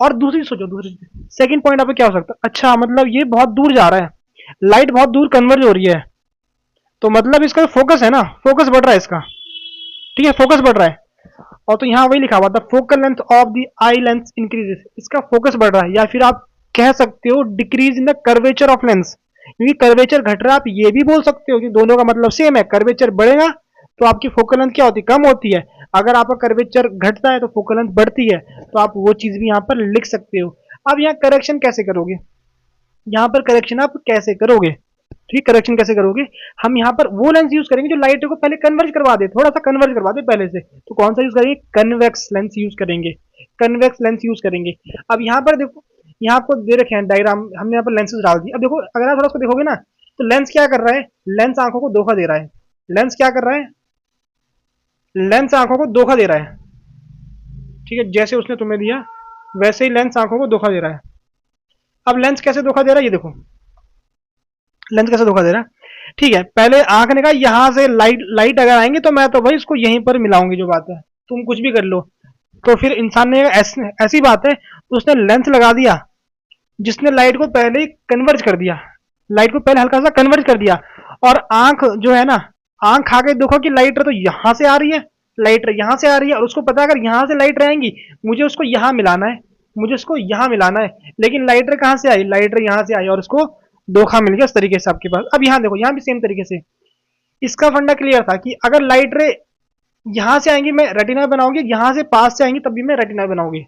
और दूसरी सोचो, दूसरी सेकंड पॉइंट आप क्या हो सकता है, अच्छा मतलब ये बहुत दूर जा रहा है, लाइट बहुत दूर कन्वर्ज हो रही है, तो मतलब इसका फोकस है ना, फोकस बढ़ रहा है इसका। ठीक है, फोकस बढ़ रहा है, और तो यहाँ वही लिखा हुआ था focal length of the eye lens increases, इसका फोकस बढ़ रहा है, या फिर आप कह सकते हो decrease in the curvature of lens, क्योंकि कर्वेचर घट रहा है। आप ये भी बोल सकते हो कि दोनों का मतलब सेम है, कर्वेचर बढ़ेगा तो आपकी फोकल लेंथ क्या होती है, कम होती है, अगर आपका कर्वेचर घटता है तो फोकल लेंथ बढ़ती है। तो आप वो चीज भी यहाँ पर लिख सकते हो। अब यहाँ करेक्शन कैसे करोगे, यहाँ पर करेक्शन आप कैसे करोगे, ठीक, करेक्शन कैसे करोगे, हम यहाँ पर वो लेंस यूज करेंगे जो लाइट को पहले कन्वर्ज करवा दे, थोड़ा सा कन्वर्ज करवा दे पहले से। तो कौन सा यूज करेंगे, कन्वेक्स लेंस यूज करेंगे, कन्वेक्स लेंस यूज करेंगे। अब यहाँ पर देखो, यहाँ आपको दे रखे हैं डायग्राम, हमने यहाँ पर लेंसेज डाल दी। अब देखो अगर आप थोड़ा उसको देखोगे ना, तो लेंस क्या कर रहा है, लेंस आंखों को धोखा दे रहा है, लेंस क्या कर रहा है, लेंस आंखों को धोखा दे रहा है। ठीक है, जैसे उसने तुम्हें दिया वैसे ही लेंस आंखों को धोखा दे रहा है। अब लेंस कैसे धोखा दे रहा है, ये देखो लेंस कैसे धोखा दे रहा है। ठीक है, पहले आंख ने कहा यहां से लाइट लाइट अगर आएंगे तो मैं तो भाई इसको यहीं पर मिलाऊंगी, जो बात है तुम कुछ भी कर लो। तो फिर इंसान ने ऐसी बात है, उसने लेंस लगा दिया जिसने लाइट को पहले ही कन्वर्ज कर दिया, लाइट को पहले हल्का सा कन्वर्ज कर दिया। और आंख जो है ना, आंख खा के देखो कि लाइट तो यहां से आ रही है, लाइट यहां से आ रही है, और उसको पता है अगर यहां से लाइट रहेंगी मुझे उसको यहां मिलाना है, मुझे उसको यहां मिलाना है। लेकिन लाइटर कहां से आई, लाइटर यहां से आई और उसको धोखा मिल गया इस तरीके से आपके पास। अब यहां देखो, यहां भी सेम तरीके से इसका फंडा क्लियर था कि अगर लाइट रे यहां से आएंगी मैं रेटिना बनाऊंगी, यहां से पास से आएंगी तब भी मैं रेटिना बनाऊंगी।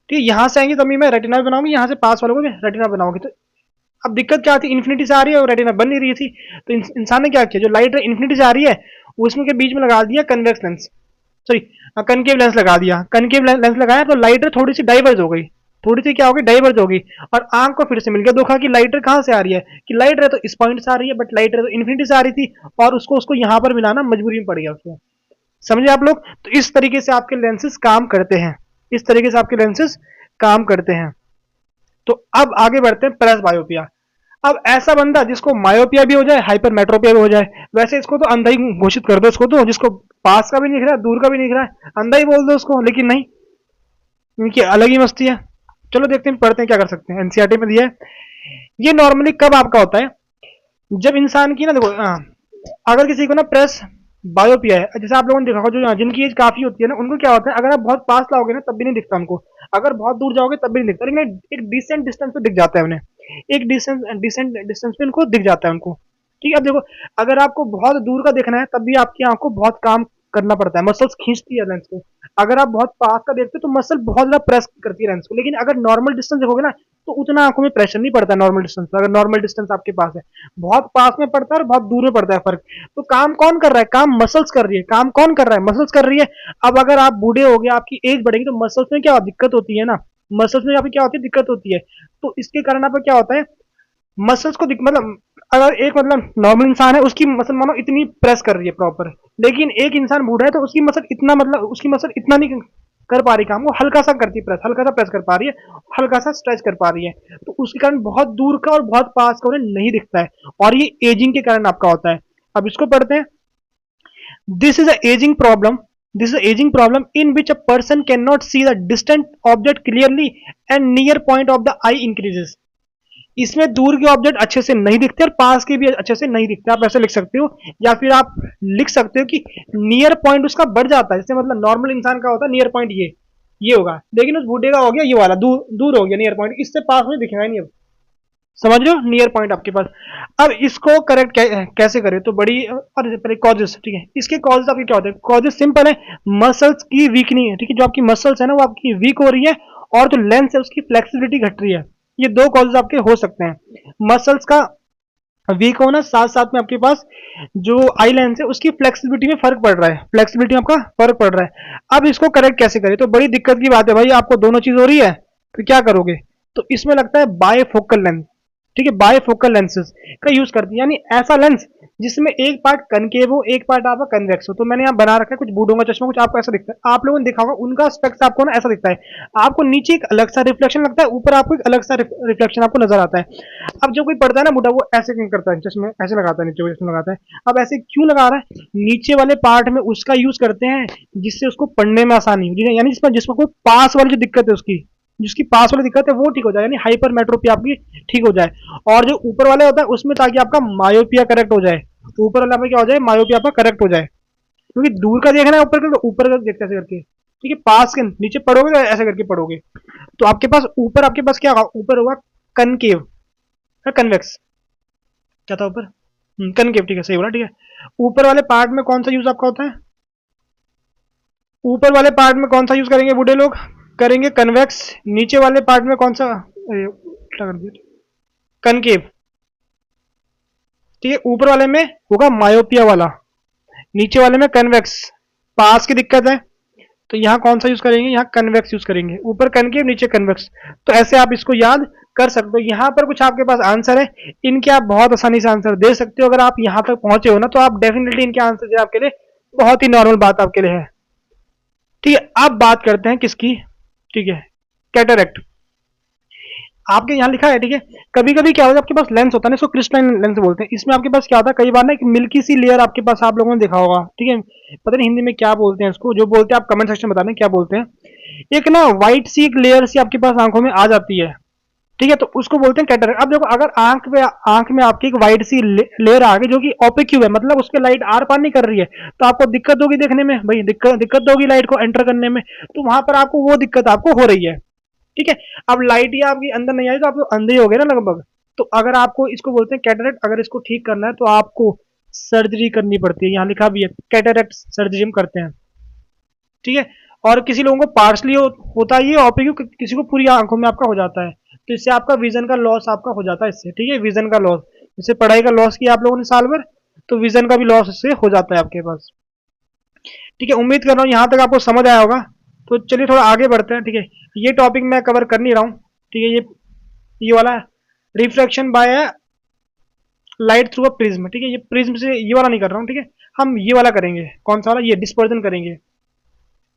ठीक है, यहां से आएंगी तब भी मैं रेटिना बनाऊंगी, यहां से पास वालों को मैं रेटिना बनाऊंगी। तो अब दिक्कत क्या थी, इन्फिनिटी से आ रही है और रेटिना बन नहीं रही थी। तो इंसान ने क्या किया, जो लाइट इन्फिनिटी से आ रही है उसमें के बीच में लगा दिया convex lens, sorry concave lens लगा दिया। कनकेव लेंस लगाया तो लाइटर थोड़ी सी डाइवर्ज हो गई, थोड़ी सी क्या होगी, डाइवर्ज होगी। और आंख को फिर से मिल गया धोखा कि लाइटर कहां से आ रही है, कि लाइटर तो इस पॉइंट से आ रही है, बट लाइटर तो इन्फिनिटी से आ रही थी और उसको उसको यहां पर मिलाना मजबूरी में पड़ गया उसको। समझे आप लोग, तो इस तरीके से आपके लेंसेज काम करते हैं, इस तरीके से आपके लेंसेज काम करते हैं। तो अब आगे बढ़ते हैं प्रेस बायोपिया। अब ऐसा बंदा जिसको मायोपिया भी हो जाए, हाइपरमेट्रोपिया भी हो जाए, वैसे इसको तो अंधा ही घोषित कर दो, इसको तो जिसको पास का भी नहीं दिख रहा है दूर का भी नहीं दिख रहा है अंधा ही बोल दो उसको, लेकिन नहीं, इनकी अलग ही मस्ती है। चलो देखते हैं, पढ़ते हैं क्या कर सकते हैं। एनसीईआरटी में दिया है ये नॉर्मली कब आपका होता है, जब इंसान की ना देखो अगर किसी को ना प्रेस बायोपिया है, जैसे आप लोगों ने देखा होगा जो जिनकी एज काफी होती है ना, उनको क्या होता है, अगर आप बहुत पास लाओगे ना तब भी नहीं दिखता उनको, अगर बहुत दूर जाओगे तब भी नहीं दिखता, लेकिन एक डिसेंट डिस्टेंस पे दिख जाता है उन्हें। एक डिसेंट डिस्टेंस पे उनको दिख जाता है उनको। ठीक है, अब देखो अगर आपको बहुत दूर का देखना है तब भी आपकी आंख को बहुत काम करना पड़ता है, मसल्स खींचती है लेंस को। अगर आप बहुत पास का देखते हो तो मसल बहुत ज्यादा प्रेस करती है लेंस को, लेकिन अगर नॉर्मल डिस्टेंस देखोगे ना तो उतना आंखों में प्रेशर नहीं पड़ता नॉर्मल डिस्टेंस। अगर नॉर्मल डिस्टेंस आपके पास है, बहुत पास में पड़ता है और बहुत दूर में पड़ता है फर्क। तो काम कौन कर रहा है? काम मसल्स कर रही है। काम कौन कर रहा है? मसल्स कर रही है। अब अगर आप बूढ़े हो गए, आपकी एज बढ़ेगी, तो मसल्स में क्या दिक्कत होती है ना, मसल्स में यहाँ पे क्या होती है, दिक्कत होती है। तो इसके कारण यहाँ पे क्या होता है, मसल्स को मतलब अगर एक मतलब नॉर्मल इंसान है उसकी मसल मानो इतनी प्रेस कर रही है प्रॉपर, लेकिन एक इंसान बूढ़ा है तो उसकी मसल इतना मतलब उसकी मसल इतना नहीं कर पा रही काम, वो हल्का सा करती है प्रेस, हल्का सा प्रेस कर पा रही है, हल्का सा स्ट्रेच कर पा रही है। तो उसके कारण बहुत दूर का और बहुत पास का उन्हें नहीं दिखता है, और ये एजिंग के कारण आपका होता है। अब इसको पढ़ते हैं। This is a ageing problem, this is an aging problem in which a person cannot see the distant object clearly and near point of the eye increases। इसमें दूर के ऑब्जेक्ट अच्छे से नहीं दिखते और पास के भी अच्छे से नहीं दिखते। आप ऐसे लिख सकते हो, या फिर आप लिख सकते हो कि नियर पॉइंट उसका बढ़ जाता है। जैसे मतलब नॉर्मल इंसान का होता है नियर पॉइंट ये होगा, लेकिन उस बूढ़े का हो गया ये वाला, दूर दूर हो गया नियर पॉइंट, इससे पास में दिखेगा ही नहीं। अब समझ रहे हो, नियर पॉइंट आपके पास। अब इसको करेक्ट कैसे करें, तो बड़ी और पहले कॉजेस। ठीक है, इसके कॉजेस आपके क्या होते हैं? कॉजेस सिंपल है, मसल्स की वीकनिंग है। ठीक है, जो आपकी मसल्स है ना वो आपकी वीक हो रही है, और जो लेंस है उसकी फ्लेक्सिबिलिटी घट रही है। ये दो कॉजेस आपके हो सकते हैं, मसल्स का वीक होना, साथ साथ में आपके पास जो आई लेंस है उसकी फ्लेक्सिबिलिटी में फर्क पड़ रहा है, फ्लेक्सिबिलिटी में आपका फर्क पड़ रहा है। अब इसको करेक्ट कैसे करें, तो बड़ी दिक्कत की बात है भाई, आपको दोनों चीज हो रही है तो क्या करोगे? तो इसमें लगता है बायफोकल लेंस। ठीक है, बायफोकल लेंसेज का यूज करती है, यानी ऐसा लेंस जिसमें एक पार्ट कनकेव हो, एक पार्ट आपका कन्वेक्स हो। तो मैंने यहाँ बना रखा है कुछ बूढ़ों का चश्मा, कुछ आपको ऐसा दिखता है, आप लोगों ने देखा होगा उनका स्पेक्स आपको ना ऐसा दिखता है, आपको नीचे एक अलग सा रिफ्लेक्शन लगता है, ऊपर आपको एक अलग सा रिफ्लेक्शन आपको नजर आता है। अब जब कोई पढ़ता है ना बूढ़ा, वो ऐसे क्यों करता है, चश्मे ऐसे लगाता है, नीचे को चश्मा लगाता है। अब ऐसे क्यों लगा रहा है? नीचे वाले पार्ट में उसका यूज करते हैं जिससे उसको पढ़ने में आसानी हो, यानी जिसमें जिसको पास वाली जो दिक्कत है उसकी, जिसकी पास वाली दिक्कत है वो ठीक हो जाए, यानी हाइपरमेट्रोपिया आपकी ठीक हो जाए। और जो ऊपर वाला होता है उसमें ताकि आपका मायोपिया करेक्ट हो जाए, तो ऊपर वाला में क्या हो जाए, मायोपिया आपका करेक्ट हो जाए। क्योंकि दूर का देखना है ऊपर का, तो ऊपर का देखते ऐसे करके। ठीक है, पास के नीचे पढ़ोगे तो ऐसे करके पढ़ोगे, तो आपके पास ऊपर आपके पास क्या होगा, ऊपर होगा कनकेव, कन्वेक्स। क्या था ऊपर? कनकेव, ठीक है सही बोला। ठीक है, ऊपर वाले पार्ट में कौन सा यूज आपका होता है? ऊपर वाले पार्ट में कौन सा यूज करेंगे बूढ़े लोग? करेंगे कन्वेक्स। नीचे वाले पार्ट में कौन सा? क्या कर दिया, कनकेव। ठीक है, ऊपर वाले में होगा मायोपिया वाला, नीचे वाले में कन्वेक्स। पास की दिक्कत है तो यहाँ कौन सा यूज करेंगे, यहाँ कन्वेक्स यूज करेंगे, ऊपर कनकेव नीचे कन्वेक्स। तो ऐसे आप इसको याद कर सकते हो। यहाँ पर कुछ आपके पास आंसर है, इनके आप बहुत आसानी से आंसर दे सकते हो। अगर आप यहाँ तक पहुंचे हो ना तो आप डेफिनेटली इनके आंसर जो आपके लिए बहुत ही नॉर्मल बात आपके लिए है। ठीक है, अब बात करते हैं किसकी? ठीक है, कैटरेक्ट। आपके यहाँ लिखा है, ठीक है, कभी कभी क्या होता है आपके पास लेंस होता है ना, इसको क्रिस्टलाइन लेंस बोलते हैं। इसमें आपके पास क्या होता है, कई बार ना एक मिल्की सी लेयर आपके पास आप लोगों ने देखा होगा। ठीक है, पता नहीं हिंदी में क्या बोलते हैं इसको, जो बोलते हैं आप कमेंट सेक्शन में बता दें क्या बोलते हैं। एक ना व्हाइट सी एक लेयर सी आपके पास आंखों में आ जाती है। ठीक है, तो उसको बोलते हैं कैटरेक्ट। अब देखो अगर आंख में आपकी एक व्हाइट सी लेयर आ गई जो कि ओपेक्यू है, मतलब उसके लाइट आर पार नहीं कर रही है, तो आपको दिक्कत होगी देखने में भाई, दिक्कत होगी लाइट को एंटर करने में। तो वहां पर आपको वो दिक्कत आपको हो रही है। ठीक है, अब लाइट ही आपकी अंदर नहीं आई तो आप तो अंधे हो गए ना लगभग। तो अगर आपको इसको बोलते हैं कैटरेक्ट, अगर इसको ठीक करना है तो आपको सर्जरी करनी पड़ती है। यहाँ लिखा भी है कैटरेक्ट सर्जरी हम करते हैं। ठीक है, और किसी लोगों को पार्शली होता है ये ओपेक्यू, किसी को पूरी आंखों में आपका हो जाता है। तो इससे आपका विजन का लॉस आपका हो जाता है इससे। ठीक है, विजन का लॉस, जैसे पढ़ाई का लॉस किया आप लोगों ने साल भर, तो विजन का भी लॉस इससे हो जाता है आपके पास। ठीक है, उम्मीद कर रहा हूँ यहाँ तक आपको समझ आया होगा। तो चलिए थोड़ा आगे बढ़ते हैं। ठीक है, ये टॉपिक मैं कवर कर नहीं रहा हूँ। ठीक है, ये वाला reflection by light through a prism. ठीक है, ये प्रिज्म से ये वाला नहीं कर रहा हूँ। ठीक है, हम ये वाला करेंगे, कौन सा वाला, ये डिस्पर्जन करेंगे।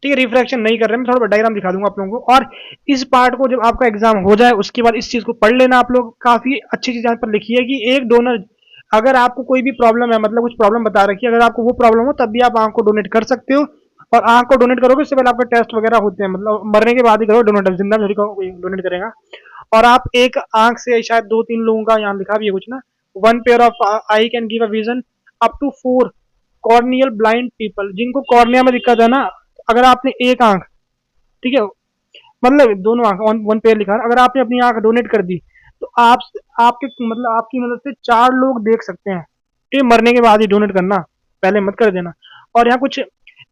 ठीक है, रिफ्रैक्शन नहीं कर रहे हैं, मैं थोड़ा डायग्राम दिखा दूंगा आप लोगों को। और इस पार्ट को जब आपका एग्जाम हो जाए उसके बाद इस चीज को पढ़ लेना आप लोग। काफी अच्छी चीज यहाँ पर लिखी है कि एक डोनर, अगर आपको कोई भी प्रॉब्लम है, मतलब कुछ प्रॉब्लम बता रखी है, अगर आपको वो प्रॉब्लम हो तब भी आप आंख को डोनेट कर सकते हो। और आंख को डोनेट करोगे उससे पहले आपका टेस्ट वगैरह होते हैं, मतलब मरने के बाद ही करो डोनेट, जिंदा थोड़ी डोनेट करेगा। और आप एक आंख से शायद 2-3 लोगों का, यहाँ लिखा भी है कुछ ना, 1 pair of eye can give a vision up to 4 corneal blind people. जिनको कॉर्निया में दिक्कत है ना, अगर आपने एक आंख, ठीक है, मतलब दोनों आंख, वन पेयर लिखा है, अगर आपने अपनी आंख डोनेट कर दी तो आप आपके मतलब आपकी मदद से 4 लोग देख सकते हैं। ये मरने के बाद ही डोनेट करना, पहले मत कर देना। और यहाँ कुछ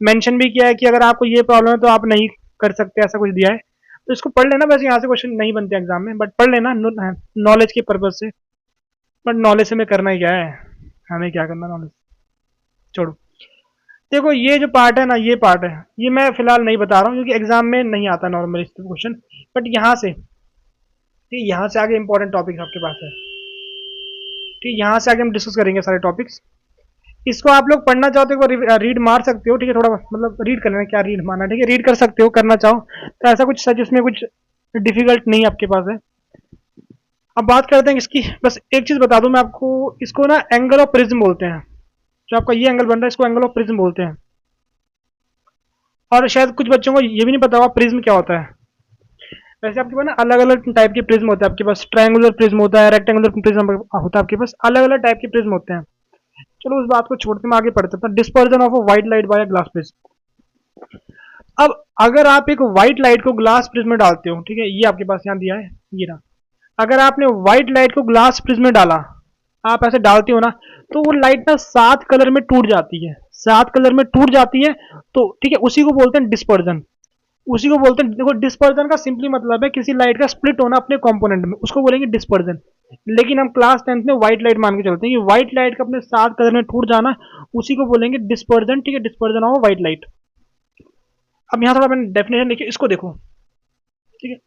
मेंशन भी किया है कि अगर आपको ये प्रॉब्लम है तो आप नहीं कर सकते, ऐसा कुछ दिया है। तो इसको पढ़ लेना, वैसे यहाँ से क्वेश्चन नहीं बनते एग्जाम में, बट पढ़ लेना नॉलेज के पर्पज से। बट नॉलेज से में करना ही क्या है, हमें क्या करना नॉलेज, छोड़ो। देखो ये जो पार्ट है ना, ये पार्ट है, ये मैं फिलहाल नहीं बता रहा हूँ क्योंकि एग्जाम में नहीं आता नॉर्मल इस क्वेश्चन। बट यहाँ से ठीक, यहाँ से आगे इंपॉर्टेंट टॉपिक आपके पास है। ठीक, यहाँ से आगे हम डिस्कस करेंगे सारे टॉपिक्स। इसको आप लोग पढ़ना चाहो तो एक बार रीड मार सकते हो, ठीक है, थोड़ा मतलब रीड कर लेना, क्या रीड मारना, ठीक है, रीड कर सकते हो करना चाहो तो, ऐसा कुछ सच इसमें कुछ डिफिकल्ट नहीं आपके पास है। अब बात करते हैं इसकी, बस एक चीज बता दूं मैं आपको, इसको ना एंगल ऑफ प्रिज्म बोलते हैं। जो आपका ये एंगल बन रहा है इसको एंगल ऑफ प्रिज्म बोलते हैं। और शायद कुछ बच्चों को ये भी नहीं पता होगा प्रिज्म क्या होता है। वैसे आपके पास ना अलग अलग टाइप के प्रिज्म होते हैं, आपके पास ट्रायंगुलर प्रिज्म होता है, रेक्टेंगुलर प्रिज्म होता है, आपके पास अलग अलग टाइप के प्रिज्म होते हैं। चलो उस बात को छोड़ते मैं आगे पढ़ते हैं। Dispersion of a white light by a glass prism. अब अगर आप एक व्हाइट लाइट को ग्लास प्रिज्म में डालते हो, ठीक है, ये आपके पास यहाँ दिया है, ये रहा। अगर आपने व्हाइट लाइट को ग्लास प्रिज्म में डाला, आप ऐसे डालते हो ना, तो वो लाइट ना 7 कलर में टूट जाती है, 7 कलर में टूट जाती है। तो ठीक है, उसी को बोलते हैं डिस्पर्जन, उसी को बोलते हैं। देखो डिस्पर्जन का सिंपली मतलब है किसी लाइट का स्प्लिट होना अपने कंपोनेंट में, उसको बोलेंगे डिस्पर्जन। लेकिन हम क्लास 10th में व्हाइट लाइट मान के चलते हैं कि व्हाइट लाइट का अपने 7 कलर में टूट जाना, उसी को बोलेंगे डिस्पर्जन। ठीक है, डिस्पर्जन ऑफ व्हाइट लाइट। अब यहाँ थोड़ा मैंने डेफिनेशन लिखी, इसको देखो, ठीक है।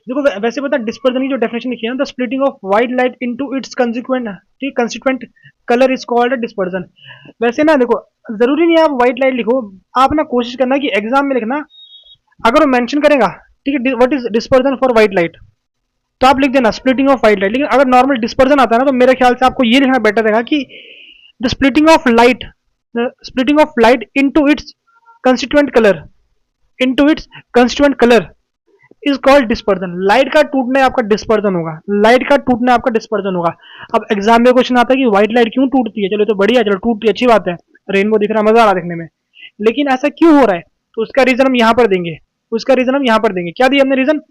देखो वैसे पता डिस्पर्जन की जो डेफिनेशन लिखी है ना, the splitting of white light into its consequent, ठीक, constituent colour is called dispersion. वैसे ना देखो, जरूरी नहीं आप व्हाइट लाइट लिखो, आप ना कोशिश करना कि एग्जाम में लिखना, अगर वो मेंशन करेगा, ठीक है, what is dispersion for white light, तो आप लिख देना स्प्लिटिंग ऑफ व्हाइट लाइट। लेकिन अगर नॉर्मल डिस्पर्जन आता है ना, तो मेरे ख्याल से आपको ये लिखना बेटर रहेगा कि the splitting of light into it's constituent colour, into its constituent colour is called dispersion. Light का टूटना आपका डिस्पर्जन होगा, लाइट का टूटना आपका डिस्पर्जन होगा। अब एग्जाम में क्वेश्चन आता है कि व्हाइट लाइट क्यों टूटती है, चलो तो बढ़िया, चलो टूटती है अच्छी बात है, रेनबो दिख रहा है, मजा आ रहा है देखने में, लेकिन ऐसा क्यों हो रहा है, तो उसका रीजन हम यहाँ पर देंगे, उसका रीजन हम यहाँ पर देंगे। क्या दिया हमने रीजन,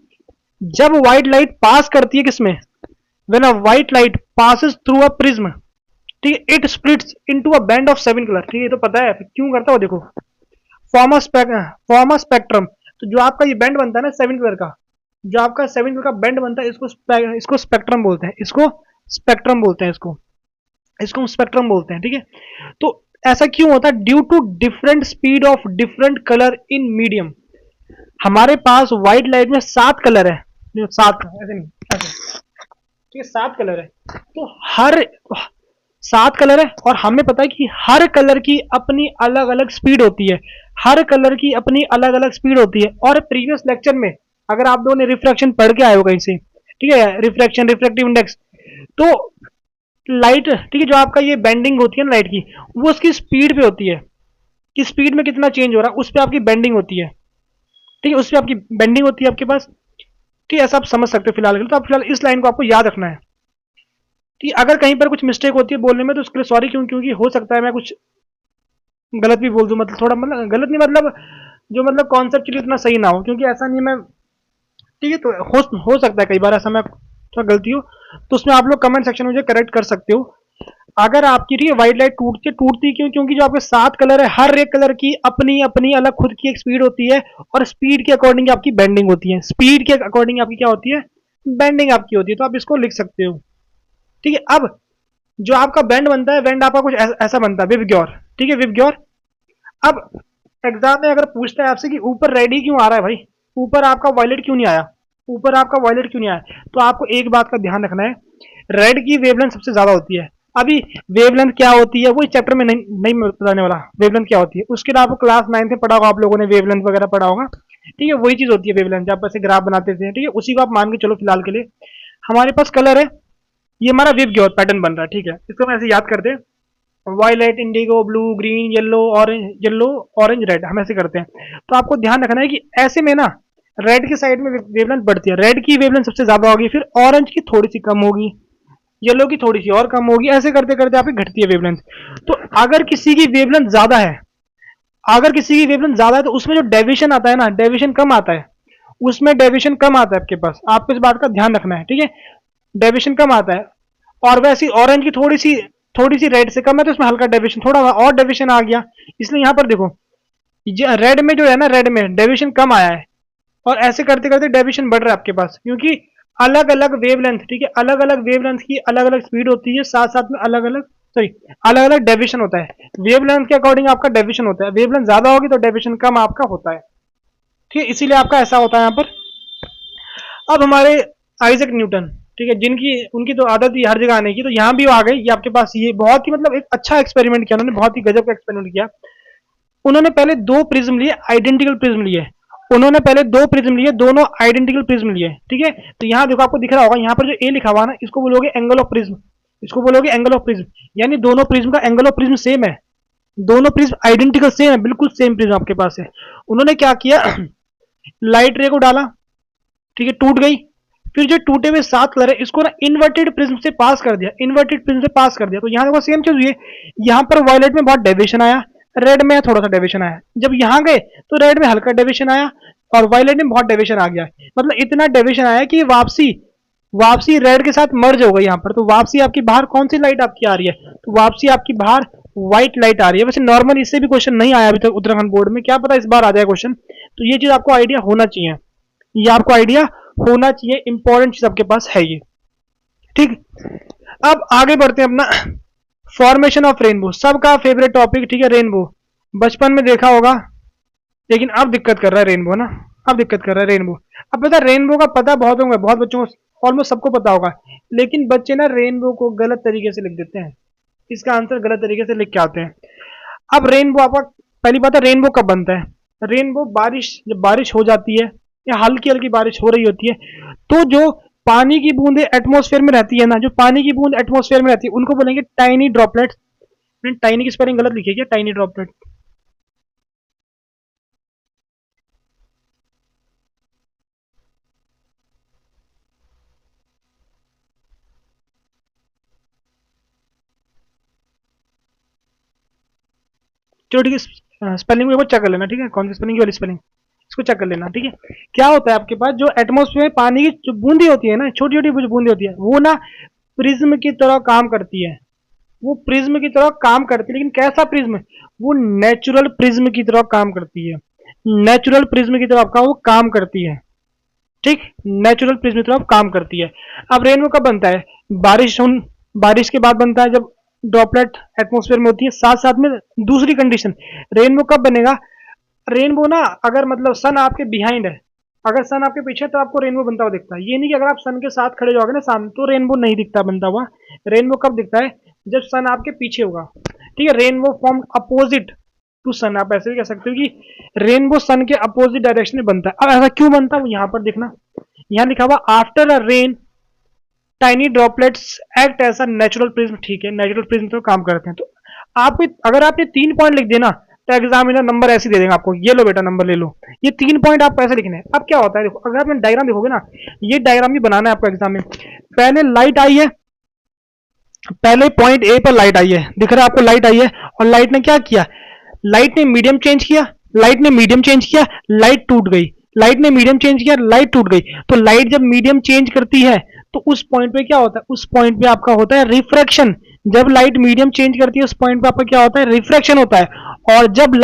जब व्हाइट लाइट पास करती है किसमें, when a white light passes through a prism, ठीक है, it splits into a band of 7 colour. ठीक है, ये तो पता है क्यों करता हो, देखो फॉर्म अ स्पेक्ट्रम। तो जो आपका ये बैंड बनता है ना 7 कलर का, जो आपका 7 कलर का बैंड बनता है, इसको स्पेक्ट्रम बोलते हैं, इसको स्पेक्ट्रम बोलते हैं, इसको हम स्पेक्ट्रम बोलते हैं। ठीक है, तो ऐसा क्यों होता है, due to different speed of different colour in medium. हमारे पास व्हाइट लाइट में 7 कलर है, 7 ऐसे नहीं, ऐसे, ठीक है, 7 कलर है, तो हर 7 कलर है, और हमें पता है कि हर कलर की अपनी अलग अलग स्पीड होती है, हर कलर की अपनी अलग अलग स्पीड होती है। और प्रीवियस लेक्चर में अगर आप दोनों ने रिफ्रैक्शन पढ़ के आए हो कहीं से, ठीक है, रिफ्रैक्शन, रिफ्रैक्टिव इंडेक्स, तो लाइट, ठीक है, जो आपका ये बेंडिंग होती है ना लाइट की, वो उसकी स्पीड पे होती है, कि स्पीड में कितना चेंज हो रहा है, उस पर आपकी बेंडिंग होती है। ठीक है, उस पर आपकी बेंडिंग होती है आपके पास। ठीक है, ऐसा आप समझ सकते हो फिलहाल के लिए। तो आप फिलहाल इस लाइन को आपको याद रखना है। ठीक, अगर कहीं पर कुछ मिस्टेक होती है बोलने में तो उसके लिए सॉरी, क्योंकि हो सकता है मैं कुछ गलत भी बोल दूं, मतलब थोड़ा, मतलब गलत नहीं, मतलब जो मतलब कॉन्सेप्चुअली इतना सही ना हो, क्योंकि ऐसा नहीं मैं, ठीक है, तो हो सकता है कई बार ऐसा मैं थोड़ा गलती हो, तो उसमें आप लोग कमेंट सेक्शन में मुझे करेक्ट कर सकते हो। अगर आपकी, ठीक है, व्हाइट लाइट टूटती क्यों, क्योंकि जो आपके 7 कलर है, हर एक कलर की अपनी अपनी अलग खुद की एक स्पीड होती है, और स्पीड के अकॉर्डिंग आपकी बेंडिंग होती है, स्पीड के अकॉर्डिंग आपकी क्या होती है, बेंडिंग आपकी होती है। तो आप इसको लिख सकते हो। ठीक है, अब जो आपका बैंड बनता है, बैंड आपका कुछ ऐसा बनता है, विबग्योर। ठीक है, विबग्योर। अब एग्जाम में अगर पूछता है आपसे कि ऊपर रेड ही क्यों आ रहा है भाई, ऊपर आपका वायलेट क्यों नहीं आया, ऊपर आपका वायलेट क्यों नहीं आया, तो आपको एक बात का ध्यान रखना है, रेड की वेवलेंथ सबसे ज्यादा होती है। अभी वेवलेंथ क्या होती है वो इस चैप्टर में नहीं बताने वाला, वेवलेंथ क्या होती है उसके लिए आपको क्लास 9 में पढ़ा होगा, आप लोगों ने वेवलेंथ वगैरह पढ़ा होगा। ठीक है, वही चीज होती है वेवलेंथ, जब ऐसे ग्राफ बनाते थे, ठीक है, उसी को आप मान के चलो फिलहाल के लिए। हमारे पास कलर है, ये हमारा विबग्योर पैटर्न बन रहा है। ठीक है, इसको हम ऐसे याद करते हैं, violet, indigo, blue, green, yellow, orange, red, हम ऐसे करते हैं। तो आपको ध्यान रखना है कि ऐसे में ना रेड की साइड में वेवलेंथ बढ़ती है, रेड की वेवलेंथ सबसे ज्यादा होगी, फिर ऑरेंज की थोड़ी सी कम होगी, येलो की थोड़ी सी और कम होगी, ऐसे करते करते आपकी घटती है वेवलेंथ। तो अगर किसी की वेवलेंथ ज्यादा है, अगर किसी की वेवलेंथ ज्यादा है, तो उसमें जो डेविएशन आता है ना, डेविएशन कम आता है, उसमें डेविएशन कम आता है आपके पास, आपको इस बात का ध्यान रखना है। ठीक है, डेविएशन कम आता है, और वैसे ऑरेंज की थोड़ी सी रेड से कम है, तो इसमें हल्का डेविएशन, थोड़ा और डेविएशन आ गया। इसलिए यहाँ पर देखो रेड में जो है ना, रेड में डेविएशन कम आया है, और ऐसे करते करते डेविएशन बढ़ रहा है आपके पास, क्योंकि अलग अलग वेवलेंथ, ठीक है, अलग अलग वेवलेंथ की अलग अलग स्पीड होती है, साथ साथ में अलग अलग, सॉरी, अलग अलग डेविएशन होता है। वेवलेंथ के अकॉर्डिंग आपका डेविएशन होता है, वेवलेंथ ज्यादा होगी तो डेविएशन कम आपका होता है, ठीक है, इसीलिए आपका ऐसा होता है यहाँ पर। अब हमारे आइजैक न्यूटन, ठीक है, जिनकी उनकी तो आदत ही हर जगह आने की, तो यहाँ भी वो आ गए, ये आपके पास, ये बहुत ही मतलब एक अच्छा एक्सपेरिमेंट किया उन्होंने, बहुत ही गजब का एक्सपेरिमेंट किया। उन्होंने पहले दो प्रिज्म लिए, आइडेंटिकल प्रिज्म लिए, उन्होंने पहले दो प्रिज्म लिए, दोनों आइडेंटिकल प्रिज्म लिए, ठीक है। तो यहाँ देखो आपको दिख रहा होगा, यहाँ पर जो ए लिखा हुआ ना, इसको बोलोगे एंगल ऑफ प्रिज्म, इसको बोलोगे एंगल ऑफ प्रिज्म, यानी दोनों प्रिज्म का एंगल ऑफ प्रिज्म सेम है, दोनों प्रिज्म आइडेंटिकल सेम है, बिल्कुल सेम प्रिज्म आपके पास है। उन्होंने क्या किया, लाइट रे को डाला, ठीक है, टूट गई, फिर जो टूटे हुए सात कलर है इसको ना इन्वर्टेड प्रिज्म से पास कर दिया, इन्वर्टेड प्रिज्म से पास कर दिया, तो यहाँ देखो सेम चीज हुई है, यहाँ पर वायलेट में बहुत डेविएशन आया, रेड में थोड़ा सा डेविएशन आया, जब यहाँ गए तो रेड में हल्का डेविएशन आया, और वायलेट में बहुत डेविएशन आ गया, मतलब इतना डेविएशन आया कि वापसी वापसी रेड के साथ मर्ज हो गई यहाँ पर, तो वापसी आपकी बाहर कौन सी लाइट आपकी आ रही है, तो वापसी आपकी बाहर व्हाइट लाइट आ रही है। वैसे नॉर्मल इससे भी क्वेश्चन नहीं आया अभी तक उत्तराखंड बोर्ड में, क्या पता इस बार आ जाए क्वेश्चन, तो ये चीज आपको आइडिया होना चाहिए, ये आपको आइडिया होना चाहिए, इंपॉर्टेंट चीज आपके पास है ये, ठीक। अब आगे बढ़ते हैं अपना फॉर्मेशन ऑफ रेनबो, सबका फेवरेट टॉपिक, ठीक है, रेनबो बचपन में देखा होगा, लेकिन अब दिक्कत कर रहा है रेनबो ना, अब दिक्कत कर रहा है रेनबो। अब पता रेनबो का पता बहुत होगा, बहुत बच्चों को ऑलमोस्ट सबको पता होगा, लेकिन बच्चे ना रेनबो को गलत तरीके से लिख देते हैं, इसका आंसर गलत तरीके से लिख के आते हैं। अब रेनबो आपका, पहली बात है रेनबो कब बनता है, रेनबो बारिश, जब बारिश हो जाती है या हल्की हल्की बारिश हो रही होती है, तो जो पानी की बूंदे एटमॉस्फेयर में रहती है ना, जो पानी की बूंद एटमॉस्फेयर में रहती है उनको बोलेंगे टाइनी ड्रॉपलेट्स। टाइनी की स्पेलिंग गलत लिखी है क्या, टाइनी ड्रॉपलेट, चलो ठीक है, स्पेलिंग को चेक कर लेना, ठीक है, कौन सी स्पेलिंग वाली स्पेलिंग, इसको चेक कर लेना, ठीक है। क्या होता है आपके पास, जो एटमॉस्फेयर में पानी की जो बूंदी होती है ना, छोटी छोटी बूंदी होती है, वो ना प्रिज्म की तरह काम करती है, वो प्रिज्म की तरह काम करती है, लेकिन कैसा प्रिज्म, वो नेचुरल प्रिज्म की तरह काम करती है, नेचुरल प्रिज्म की तरह आपका वो काम करती है, ठीक, नेचुरल प्रिज्म की तरह काम करती है। अब रेनबो कब बनता है, बारिश के बाद बनता है, जब ड्रॉपलेट एटमॉस्फेयर में होती है, साथ साथ में दूसरी कंडीशन, रेनबो कब बनेगा, रेनबो ना अगर मतलब सन आपके बिहाइंड है, अगर सन आपके पीछे है, तो आपको रेनबो बनता हुआ दिखता है, ये नहीं कि अगर आप सन के साथ खड़े जाओगे ना सामने तो रेनबो नहीं दिखता बनता हुआ। रेनबो कब दिखता है, जब सन आपके पीछे होगा, ठीक है, रेनबो फॉर्म अपोजिट टू सन, आप ऐसे भी कह सकते हो कि रेनबो सन के अपोजिट डायरेक्शन में बनता है। अब ऐसा क्यों बनता है, वो यहाँ पर देखना, यहाँ लिखा हुआ after a rain tiny droplets act as a natural prism, ठीक है, नेचुरल प्रिज्म तो काम करते हैं। तो आप अगर आपने 3 पॉइंट लिख देना तो एग्जामिनर नंबर ऐसे दे देगा आपको, ये लो बेटा नंबर ले लो, ये 3 पॉइंट आपको ऐसे लिखने हैं। अब क्या होता है, देखो अगर आपने डायग्राम देखोगे ना, ये डायग्राम भी बनाना है आपको एग्जाम में, पहले लाइट आई है, पहले पॉइंट ए पर लाइट आई है, दिख रहा है आपको लाइट आई है, और लाइट ने क्या किया, लाइट ने मीडियम चेंज किया, लाइट ने मीडियम चेंज किया, लाइट टूट गई, लाइट ने मीडियम चेंज किया, लाइट टूट गई। तो लाइट जब मीडियम चेंज करती है तो उस पॉइंट पे क्या होता है, उस पॉइंट पे आपका होता है रिफ्रैक्शन, जब लाइट मीडियम चेंज करती है उस पॉइंट पे आपका क्या होता है, रिफ्रैक्शन होता है। और जब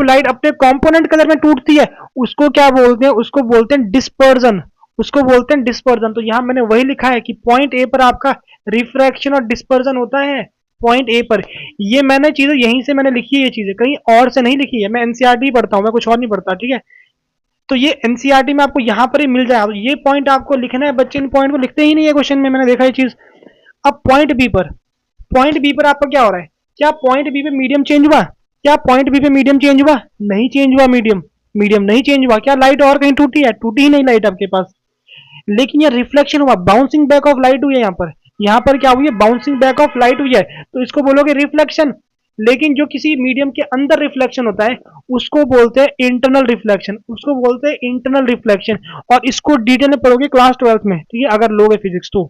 लाइट अपने कंपोनेंट कलर में टूटती है उसको क्या बोलते हैं, उसको बोलते हैं डिस्पर्जन, उसको बोलते हैं डिस्पर्जन। तो यहां मैंने वही लिखा है कि पॉइंट ए पर आपका रिफ्रैक्शन और डिस्पर्जन होता है, पॉइंट ए पर। ये मैंने चीजें यहीं से मैंने लिखी है, ये चीजें कहीं और से नहीं लिखी है, मैं एनसीईआरटी पढ़ता हूं, मैं कुछ और नहीं पढ़ता, ठीक है। तो ये एनसीईआरटी में आपको यहां पर ही मिल जाए, ये पॉइंट आपको लिखना है, बच्चे इन पॉइंट को लिखते ही नहीं है क्वेश्चन में, मैंने देखा ये चीज। अब पॉइंट बी पर आपका क्या हो रहा है, क्या पॉइंट बी पे मीडियम चेंज हुआ, क्या पॉइंट बी पे मीडियम चेंज हुआ, नहीं चेंज हुआ, मीडियम मीडियम नहीं चेंज हुआ। क्या लाइट और कहीं टूटी है, टूटी ही नहीं लाइट आपके पास, लेकिन ये रिफ्लेक्शन हुआ, बाउंसिंग बैक ऑफ लाइट हुई है, यहाँ पर क्या हुई है, बाउंसिंग बैक ऑफ लाइट हुई है, तो इसको बोलोगे रिफ्लेक्शन। लेकिन जो किसी मीडियम के अंदर रिफ्लेक्शन होता है उसको बोलते हैं इंटरनल रिफ्लेक्शन, उसको बोलते हैं इंटरनल रिफ्लेक्शन। और इसको डिटेल में पढ़ोगे क्लास 12 में, ठीक है, अगर लोगे फिजिक्स तो,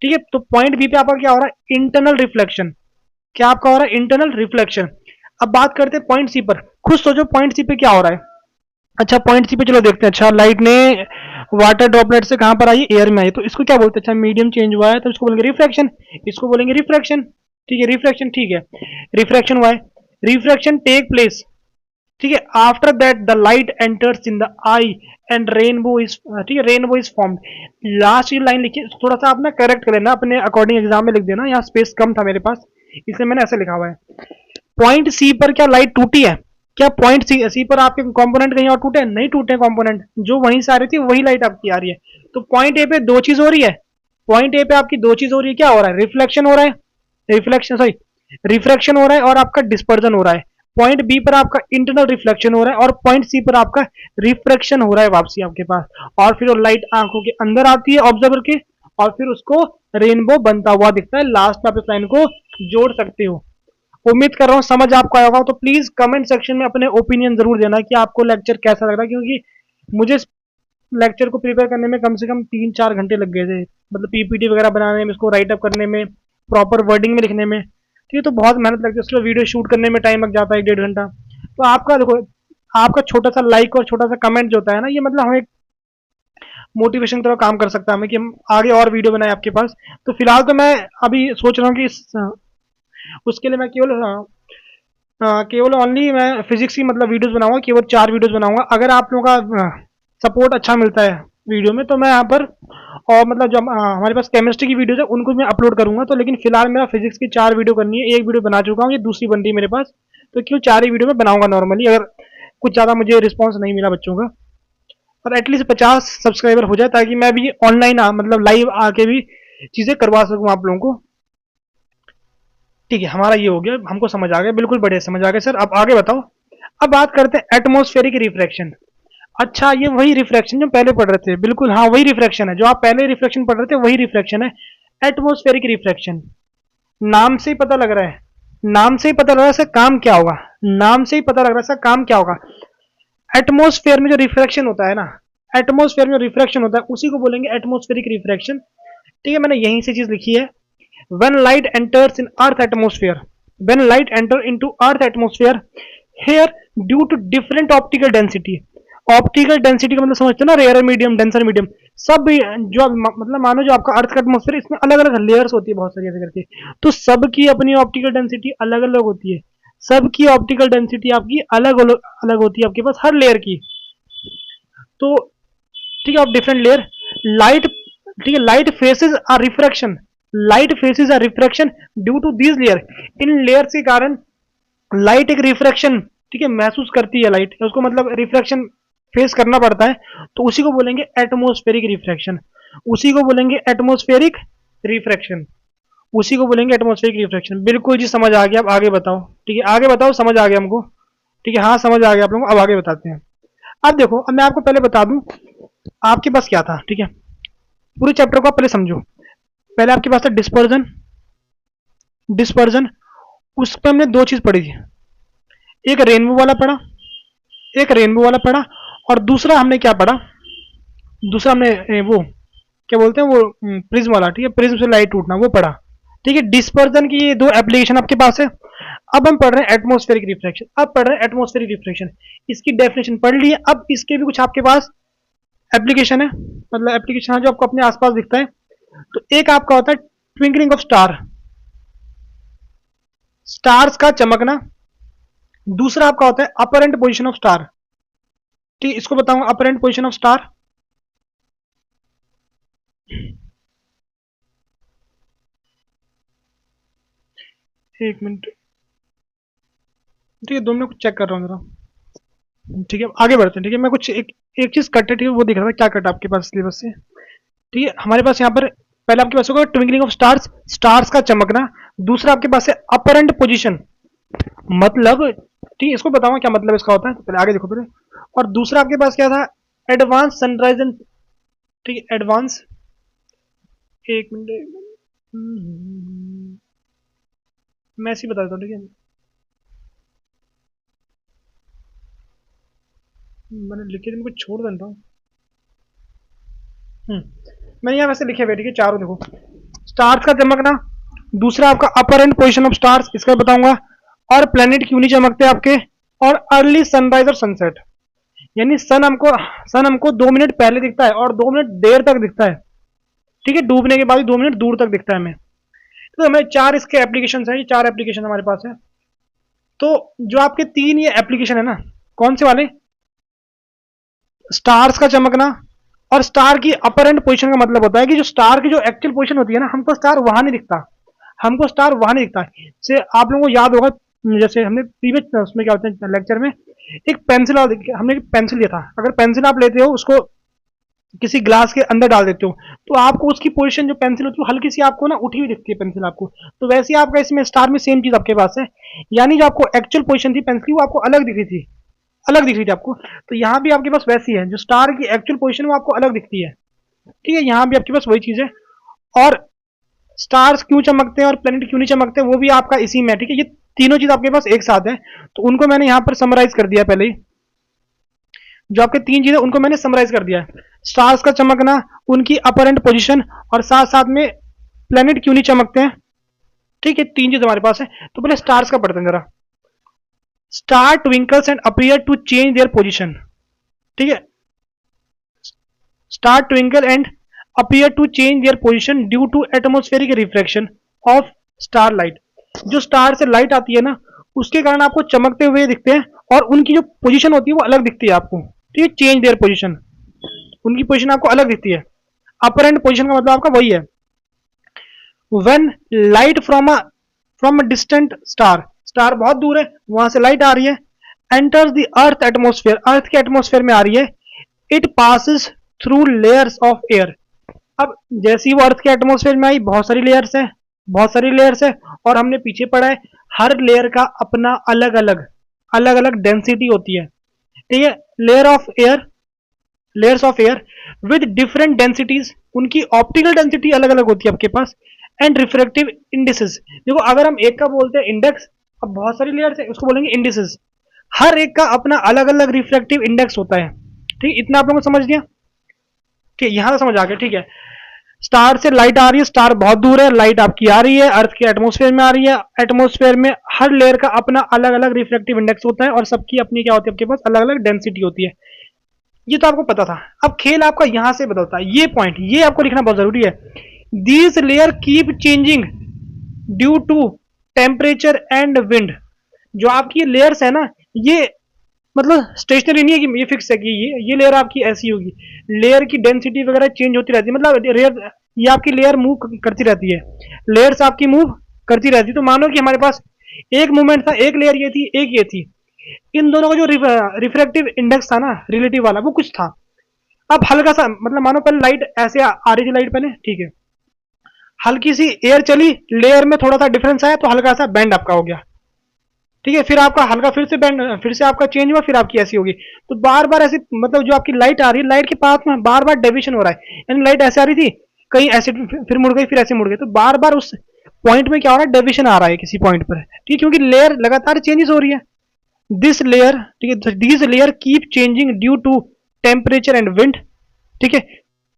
ठीक है। तो पॉइंट बी पे आपका क्या हो रहा है, इंटरनल रिफ्लेक्शन, क्या आपका हो रहा है, इंटरनल रिफ्लेक्शन। अब बात करते हैं पॉइंट सी पर, खुद सोचो पॉइंट सी पे क्या हो रहा है। अच्छा पॉइंट सी पे चलो देखते हैं, अच्छा लाइट ने वाटर ड्रॉपलेट से कहां पर आई, एयर में आई, तो इसको क्या बोलते हैं, अच्छा मीडियम चेंज हुआ है तो इसको बोलेंगे रिफ्रैक्शन, इसको बोलेंगे रिफ्रैक्शन। ठीक है, रिफ्रैक्शन, ठीक है, रिफ्रैक्शन हुआ है, रिफ्रैक्शन टेक प्लेस, ठीक है, after that the light enters in the eye and rainbow is, ठीक है, रेनबो इज फॉर्म्ड। लास्ट की लाइन लिखिए, थोड़ा सा आप ना करेक्ट कर लेना अपने अकॉर्डिंग, एग्जाम में लिख देना, यहाँ स्पेस कम था मेरे पास इसलिए मैंने ऐसे लिखा हुआ है। पॉइंट सी पर क्या लाइट टूटी है, क्या पॉइंट सी पर आपके कंपोनेंट कहीं और टूटे, नहीं टूटे कंपोनेंट, जो वहीं से आ रही थी वही लाइट आपकी आ रही है। तो पॉइंट ए पे दो चीज हो रही है, पॉइंट ए पे आपकी दो चीज हो रही है, क्या हो रहा है, रिफ्लेक्शन हो रहा है, रिफ्लेक्शन सॉरी रिफ्रैक्शन हो रहा है और आपका डिस्पर्जन हो रहा है। पॉइंट बी पर आपका इंटरनल रिफ्लेक्शन हो रहा है और पॉइंट सी पर आपका रिफ्रैक्शन हो रहा है वापसी आपके पास, और फिर वो लाइट आंखों के अंदर आती है ऑब्जर्वर के, और फिर उसको रेनबो बनता हुआ दिखता है। लास्ट में आप इस लाइन को जोड़ सकते हो। उम्मीद कर रहा हूँ समझ आपको आया होगा, तो प्लीज कमेंट सेक्शन में अपने ओपिनियन जरूर देना कि आपको लेक्चर कैसा लग रहा है, क्योंकि मुझे लेक्चर को प्रिपेयर करने में कम से कम 3-4 घंटे लग गए थे, मतलब पीपीटी वगैरह बनाने में, इसको राइटअप करने में, प्रॉपर वर्डिंग में लिखने में, ठीक है, तो बहुत मेहनत लगती है, उसके बाद वीडियो शूट करने में टाइम लग जाता है 1-1.5 घंटा। तो आपका देखो, आपका छोटा सा लाइक और छोटा सा कमेंट जो होता है ना, ये मतलब हमें मोटिवेशन की तरह काम कर सकता है हमें कि हम आगे और वीडियो बनाए आपके पास। तो फिलहाल तो मैं अभी सोच रहा हूँ कि उसके लिए मैं केवल ओनली मैं फिजिक्स की मतलब वीडियोस बनाऊंगा, केवल 4 वीडियोस बनाऊंगा। अगर आप लोगों का सपोर्ट अच्छा मिलता है वीडियो में तो मैं यहाँ पर, और मतलब जो हमारे पास केमिस्ट्री की वीडियोस है उनको मैं अपलोड करूंगा। तो लेकिन फिलहाल मेरा फिजिक्स की 4 वीडियो करनी है, एक वीडियो बना चुका हूँ, ये दूसरी बन रही है मेरे पास, तो क्यों 4 ही वीडियो में बनाऊंगा नॉर्मली, अगर कुछ ज़्यादा मुझे रिस्पॉन्स नहीं मिला बच्चों का, और एटलीस्ट 50 सब्सक्राइबर हो जाए ताकि मैं भी ऑनलाइन मतलब लाइव आके भी चीज़ें करवा सकूँ आप लोगों को। ठीक है, हमारा ये हो गया, हमको समझ आ गया, बिल्कुल बढ़िया समझ आ गया सर। अब आगे बताओ। अब बात करते हैं एटमॉस्फेरिक रिफ्रैक्शन। अच्छा, ये वही रिफ्रैक्शन जो पहले पढ़ रहे थे, बिल्कुल हाँ वही रिफ्रैक्शन है जो आप पहले रिफ्रैक्शन पढ़ रहे थे, वही रिफ्रैक्शन है एटमॉस्फेरिक रिफ्रैक्शन। नाम से ही पता लग रहा है, नाम से ही पता लग रहा है इसका काम क्या होगा, नाम से ही पता लग रहा है इसका काम क्या होगा। एटमॉस्फेयर में जो रिफ्रैक्शन होता है ना, एटमॉस्फेयर में जो रिफ्रैक्शन होता है उसी को बोलेंगे एटमॉस्फेरिक रिफ्रैक्शन। ठीक है, मैंने यहीं से चीज लिखी है, when light enters in earth atmosphere, when light enter into earth atmosphere here due to different optical density, optical density का मतलब समझते हो ना, रेयर मीडियम डेंसर मीडियम, सब जो मतलब मानो जो आपका अर्थ का एटमॉस्फेयर, इसमें अलग अलग लेयर्स होती है बहुत सारी ऐसे करके, तो सबकी अपनी ऑप्टिकल डेंसिटी अलग अलग होती है, सबकी ऑप्टिकल डेंसिटी आपकी अलग अलग अलग होती है आपके पास हर लेयर की। तो ठीक है, आप डिफरेंट लेयर लाइट, ठीक है, light faces are refraction, light faces are refraction due to these layer, इन लेयर के कारण लाइट एक रिफ्रैक्शन, ठीक है, महसूस करती है लाइट, उसको मतलब रिफ्रैक्शन फेस करना पड़ता है, तो उसी को बोलेंगे एटमॉस्फेरिक रिफ्रैक्शन, उसी को बोलेंगे एटमॉस्फेरिक रिफ्रैक्शन, उसी को बोलेंगे एटमॉस्फेरिक रिफ्रैक्शन। बिल्कुल जी, समझ आ गया। अब आगे बताओ, ठीक है, आगे बताओ, समझ आ गया हमको, ठीक है, हाँ समझ आ गया आप लोगों को। अब आगे बताते हैं। अब देखो, अब मैं आपको पहले बता दूं आपके पास क्या था, ठीक है, पूरे चैप्टर को आप पहले समझो। पहले आपके पास था डिस्पर्जन, डिस्पर्जन उस पर हमने दो चीज पढ़ी थी, एक रेनबो वाला पढ़ा, एक रेनबो वाला पढ़ा, और दूसरा हमने क्या पढ़ा, दूसरा हमने वो क्या बोलते हैं वो प्रिज्म वाला, ठीक है, प्रिज्म से लाइट टूटना, वो पढ़ा। ठीक है, डिस्पर्जन की ये दो एप्लीकेशन आपके पास है। अब हम पढ़ रहे हैं एटमॉस्फेरिक रिफ्रैक्शन, अब पढ़ रहे हैं एटमॉस्फेरिक रिफ्रैक्शन, इसकी डेफिनेशन पढ़ ली है। अब इसके भी कुछ आपके पास एप्लीकेशन है, मतलब एप्लीकेशन है जो आपको अपने आसपास दिखता है। तो एक आपका होता है ट्विंकलिंग ऑफ स्टार, स्टार्स का चमकना, दूसरा आपका होता है अपरेंट पोजीशन ऑफ स्टार। ठीक, इसको बताऊंगा अपरेंट पोजीशन ऑफ स्टार। एक मिनट, ठीक है, 2 मिनट कुछ चेक कर रहा हूँ जरा। ठीक है, आगे बढ़ते हैं। ठीक है, मैं कुछ एक चीज कट है, ठीक है, वो दिख रहा था क्या कट आपके पास सिलेबस से। ठीक है, हमारे पास यहाँ पर पहले आपके पास होगा ट्विंकलिंग ऑफ स्टार्स, स्टार्स का चमकना, दूसरा आपके पास है अपरेंट पोजीशन, मतलब ठीक है, इसको बताऊंगा क्या मतलब इसका होता है, तो पहले आगे देखो पहले। और दूसरा आपके पास क्या था, एडवांस सनराइज एंड, ठीक है, एडवांस, एक मिनट, मैं ऐसे ही बता देता हूँ, ठीक है, मैंने लिखे थे, मैं कुछ छोड़ देता हूँ। मैंने यहाँ वैसे लिखे हुए, ठीक है, चारों देखो, स्टार्स का चमकना, दूसरा आपका अपर एंड पोजीशन ऑफ स्टार्स, इसका बताऊंगा, और प्लेनेट क्यों नहीं चमकते आपके, और अर्ली सनराइज और सनसेट, यानी सन हमको 2 मिनट पहले दिखता है और 2 मिनट देर तक दिखता है, ठीक है, डूबने के बाद भी 2 मिनट दूर तक दिखता है हमें। तो हमें 4 इसके एप्लीकेशन है, ये 4 एप्लीकेशन हमारे पास है। तो जो आपके 3 ये एप्लीकेशन है ना, कौन से वाले, स्टार्स का चमकना और स्टार की अपर एंड पोजीशन का मतलब होता है कि जो स्टार की जो एक्चुअल पोजीशन होती है ना, हमको स्टार वहां नहीं दिखता, हमको स्टार वहां नहीं दिखता है। जैसे आप लोगों को याद होगा, जैसे हमने प्रीवियस उसमें क्या होता है लेक्चर में, एक पेंसिल, हमने एक पेंसिल लिया था, अगर पेंसिल आप लेते हो उसको किसी ग्लास के अंदर डाल देते हो तो आपको उसकी पोजीशन जो पेंसिल होती है हल्की सी आपको ना उठी हुई दिखती है पेंसिल आपको। तो वैसे ही आपका इसमें स्टार में सेम चीज आपके पास है, यानी जो आपको एक्चुअल पोजीशन थी पेंसिल की वो आपको अलग दिख रही थी, अलग दिख रही थी आपको। तो यहाँ भी आपके पास वैसी है, जो स्टार की एक्चुअल पोजीशन वो आपको अलग दिखती है, ठीक है, यहाँ भी आपके पास वही चीज है। और स्टार्स क्यों चमकते हैं और प्लेनेट क्यों नहीं चमकते वो भी आपका इसी में, ठीक है, ये तीनों चीज आपके पास एक साथ है। तो उनको मैंने यहाँ पर समराइज कर दिया पहले ही, जो आपके 3 चीजें उनको मैंने समराइज कर दिया है, स्टार्स का चमकना, उनकी अपरेंट पोजीशन, और साथ साथ में प्लेनेट क्यों नहीं चमकते हैं, ठीक है, 3 चीज हमारे पास है। तो पहले स्टार्स का पढ़ते हैं जरा। Star twinkles and appear to change their position, ठीक है, star twinkle and appear to change their position due to atmospheric refraction of star light। जो स्टार से लाइट आती है ना उसके कारण आपको चमकते हुए दिखते हैं और उनकी जो पोजीशन होती है वो अलग दिखती है आपको, ठीक है, चेंज देयर पोजीशन, उनकी पोजीशन आपको अलग दिखती है। अपर एंड पोजीशन का मतलब आपका वही है। When light from a distant star, star बहुत दूर है वहां से लाइट आ रही है, एंटर्स द अर्थ एटमोस्फेयर, अर्थ के एटमोस्फेयर में आ रही है, it passes through layers of air. अब जैसे ही वो अर्थ के एटमोस्फेयर में आई बहुत सारी लेयर्स है, बहुत सारी लेयर्स है, और हमने पीछे पढ़ा है हर लेयर का अपना अलग अलग अलग अलग डेंसिटी होती है, ठीक है, layer of air, layers of air with different densities, उनकी ऑप्टिकल डेंसिटी अलग अलग होती है आपके पास, एंड रिफ्रैक्टिव इंडिसेस। देखो अगर हम एक का बोलते हैं इंडेक्स, अब बहुत सारी लेयर्स है उसको बोलेंगे इंडिसेस, हर एक का अपना अलग अलग रिफ्रैक्टिव इंडेक्स होता है, ठीक, इतना आप लोगों को समझ लिया, ठीक, यहां से समझ आ गया, ठीक है। स्टार से लाइट आ रही है, स्टार बहुत दूर है, लाइट आपकी आ रही है, अर्थ के एटमोस्फेयर में आ रही है, एटमोस्फेयर में हर लेयर का अपना अलग अलग रिफ्लेक्टिव इंडेक्स होता है और सबकी अपनी क्या होती है आपके पास अलग अलग डेंसिटी होती है। ये तो आपको पता था। अब खेल आपका यहां से बदलता है, ये पॉइंट ये आपको लिखना बहुत जरूरी है। These layer keep changing due to temperature and wind. जो आपकी लेयर्स है ना ये मतलब स्टेशनरी नहीं है कि ये फिक्स है कि ये लेयर आपकी ऐसी होगी, लेयर की डेंसिटी वगैरह चेंज होती रहती है, मतलब रेयर ये आपकी लेयर मूव करती रहती है, लेयर्स आपकी मूव करती रहती है। तो मानो कि हमारे पास एक मूवमेंट था, एक लेयर ये थी, एक ये थी, इन दोनों का जो रिफ्रैक्टिव इंडेक्स था ना रिलेटिव वाला वो कुछ था। अब हल्का सा मतलब मानो पहले लाइट ऐसे आ रही थी, लाइट पहले ठीक है, हल्की सी एयर चली, लेयर में थोड़ा सा डिफरेंस आया तो हल्का सा बैंड आपका हो गया, ठीक है, फिर आपका हल्का फिर से बैंड, फिर से आपका चेंज हुआ, फिर आपकी ऐसी होगी। तो बार बार ऐसी मतलब जो आपकी लाइट आ रही है, लाइट के पास में बार बार डेविएशन हो रहा है, यानी लाइट ऐसे आ रही थी, कहीं ऐसे फिर मुड़ गई, फिर ऐसे मुड़ गई, तो बार बार उस पॉइंट में क्या हो रहा है, डेविएशन आ रहा है किसी पॉइंट पर, ठीक, क्योंकि लेयर लगातार चेंजेस हो रही है। दिस लेयर, ठीक है, this layer keep changing due to temperature and wind, ठीक है,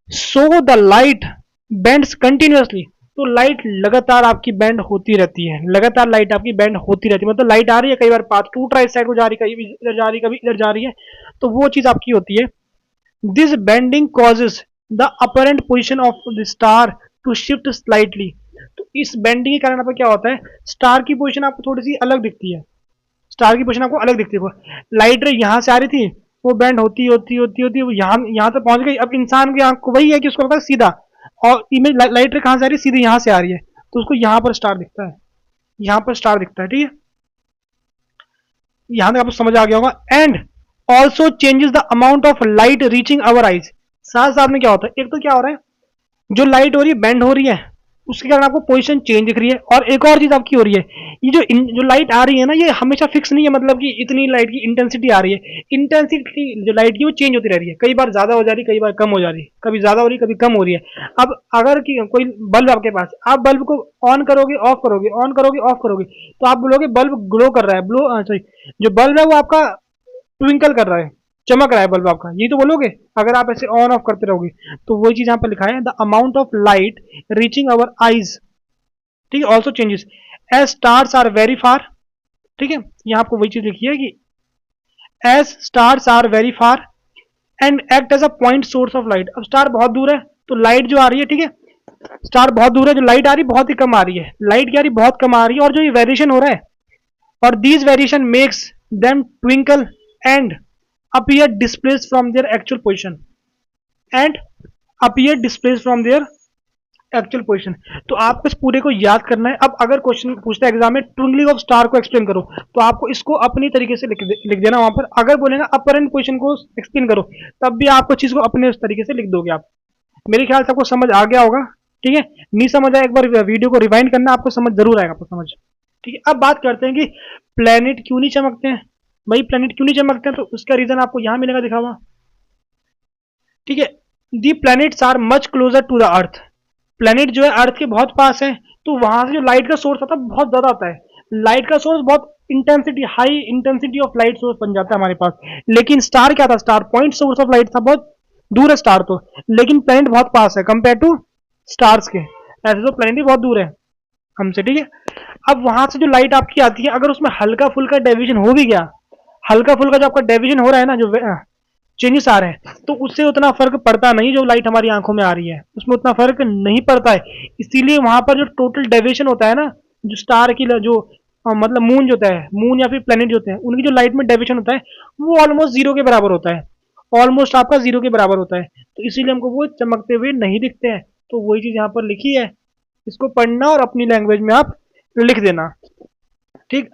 so the light bends continuously. तो लाइट लगातार आपकी बैंड होती रहती है, लगातार लाइट आपकी बैंड होती रहती है, मतलब लाइट आ रही है, कई बार पाथ टूट रहा है, इस साइड को जा रही है, कभी इधर जा रही है, कभी इधर जा रही है, तो वो चीज आपकी होती है। This bending causes the apparent position of the star to shift slightly. तो इस बेंडिंग के कारण आपको क्या होता है, स्टार की पोजिशन आपको थोड़ी सी अलग दिखती है, स्टार की पोजिशन आपको अलग दिखती है। लाइट रे यहां से आ रही थी, वो बैंड होती होती होती होती यहाँ तक पहुंच गई। अब इंसान की आंख को वही है कि उसको लगता है सीधा, और इमेज लाइट रे कहां से आ रही है, सीधे यहां से आ रही है, तो उसको यहां पर स्टार दिखता है, यहां पर स्टार दिखता है, ठीक है, यहां तक आपको समझ आ गया होगा। And also changes the amount of light reaching our eyes. साथ साथ में क्या होता है, एक तो क्या हो रहा है, जो लाइट हो रही है बैंड हो रही है, उसके कारण आपको पोजीशन चेंज दिख रही है, और एक और चीज आपकी हो रही है, ये जो लाइट आ रही है ना ये हमेशा फिक्स नहीं है, मतलब कि इतनी लाइट की इंटेंसिटी आ रही है, इंटेंसिटी जो लाइट की वो चेंज होती रह रही है, कई बार ज्यादा हो जा रही है, कई बार कम हो जा रही है, कभी ज्यादा हो रही है, कभी कम हो रही है। अब अगर कोई बल्ब आपके पास, आप बल्ब को ऑन करोगे ऑफ करोगे, ऑन करोगे ऑफ करोगे, तो आप बोलोगे बल्ब ग्लो कर रहा है, ब्लो सॉरी, जो बल्ब है वो आपका ट्विंकल कर रहा है, चमक रहा है बल्ब आपका, यही तो बोलोगे अगर आप ऐसे ऑन ऑफ करते रहोगे। तो वही चीज यहाँ पर लिखा है, the amount of light reaching our eyes, ठीक है, also changes as stars are very far, ठीक है, यहाँ आपको वही चीज लिखी है कि as stars are very far and act as a point source of light. अब स्टार बहुत दूर है तो लाइट जो आ रही है, ठीक है, स्टार बहुत दूर है, जो लाइट आ रही है बहुत ही कम आ रही है, लाइट क्या आ रही है बहुत कम आ रही है, और जो ये वेरिएशन हो रहा है, और these variation makes them twinkle and appear displaced from their actual position and appear displaced from their actual position. तो आपको इस पूरे को याद करना है। अब अगर क्वेश्चन पूछता है एग्जाम में ट्विंकलिंग ऑफ स्टार को एक्सप्लेन करो, तो आपको इसको अपनी तरीके से लिख देना वहां पर। अगर बोलेगा अपरेंट पोजीशन को एक्सप्लेन करो, तब भी आपको चीज को अपने उस तरीके से लिख दोगे आप। मेरे ख्याल से आपको समझ आ गया होगा, ठीक है। नहीं समझ आया एक बार वीडियो को रिवाइंड करना, आपको समझ जरूर आएगा, आपको समझ, ठीक है। अब बात करते हैं कि प्लेनेट क्यों नहीं चमकते हैं। भाई प्लेनेट क्यों नहीं चमकते हैं, तो उसका रीजन आपको यहां मिलेगा दिखा हुआ, ठीक है। The planets are much closer to the earth. Planet जो है अर्थ के बहुत पास है, तो वहां से जो लाइट का सोर्स आता है बहुत ज्यादा आता है। लाइट का सोर्स बहुत intensity, high intensity of light source बन जाता है हमारे पास। लेकिन स्टार क्या था, star point source of light था, बहुत दूर है स्टार तो, लेकिन प्लैनेट बहुत पास है कंपेयर टू स्टार्स के। ऐसे तो प्लैनेट भी बहुत दूर है हमसे, ठीक है। अब वहां से जो लाइट आपकी आती है, अगर उसमें हल्का फुल्का डेविएशन हो भी गया, हल्का फुल्का जो आपका डेविएशन हो रहा है ना, जो चेंजेस आ रहे हैं, तो उससे उतना फर्क पड़ता नहीं, जो लाइट हमारी आंखों में आ रही है उसमें उतना फर्क नहीं पड़ता है। इसीलिए वहां पर जो टोटल डेविएशन होता है ना, जो स्टार की जो मतलब मून जो होता है, मून या फिर प्लेनेट जो होते हैं, उनकी जो लाइट में डेविएशन होता है, वो ऑलमोस्ट जीरो के बराबर होता है, ऑलमोस्ट आपका जीरो के बराबर होता है। तो इसीलिए हमको वो चमकते हुए नहीं दिखते हैं। तो वही चीज यहाँ पर लिखी है, इसको पढ़ना और अपनी लैंग्वेज में आप लिख देना, ठीक।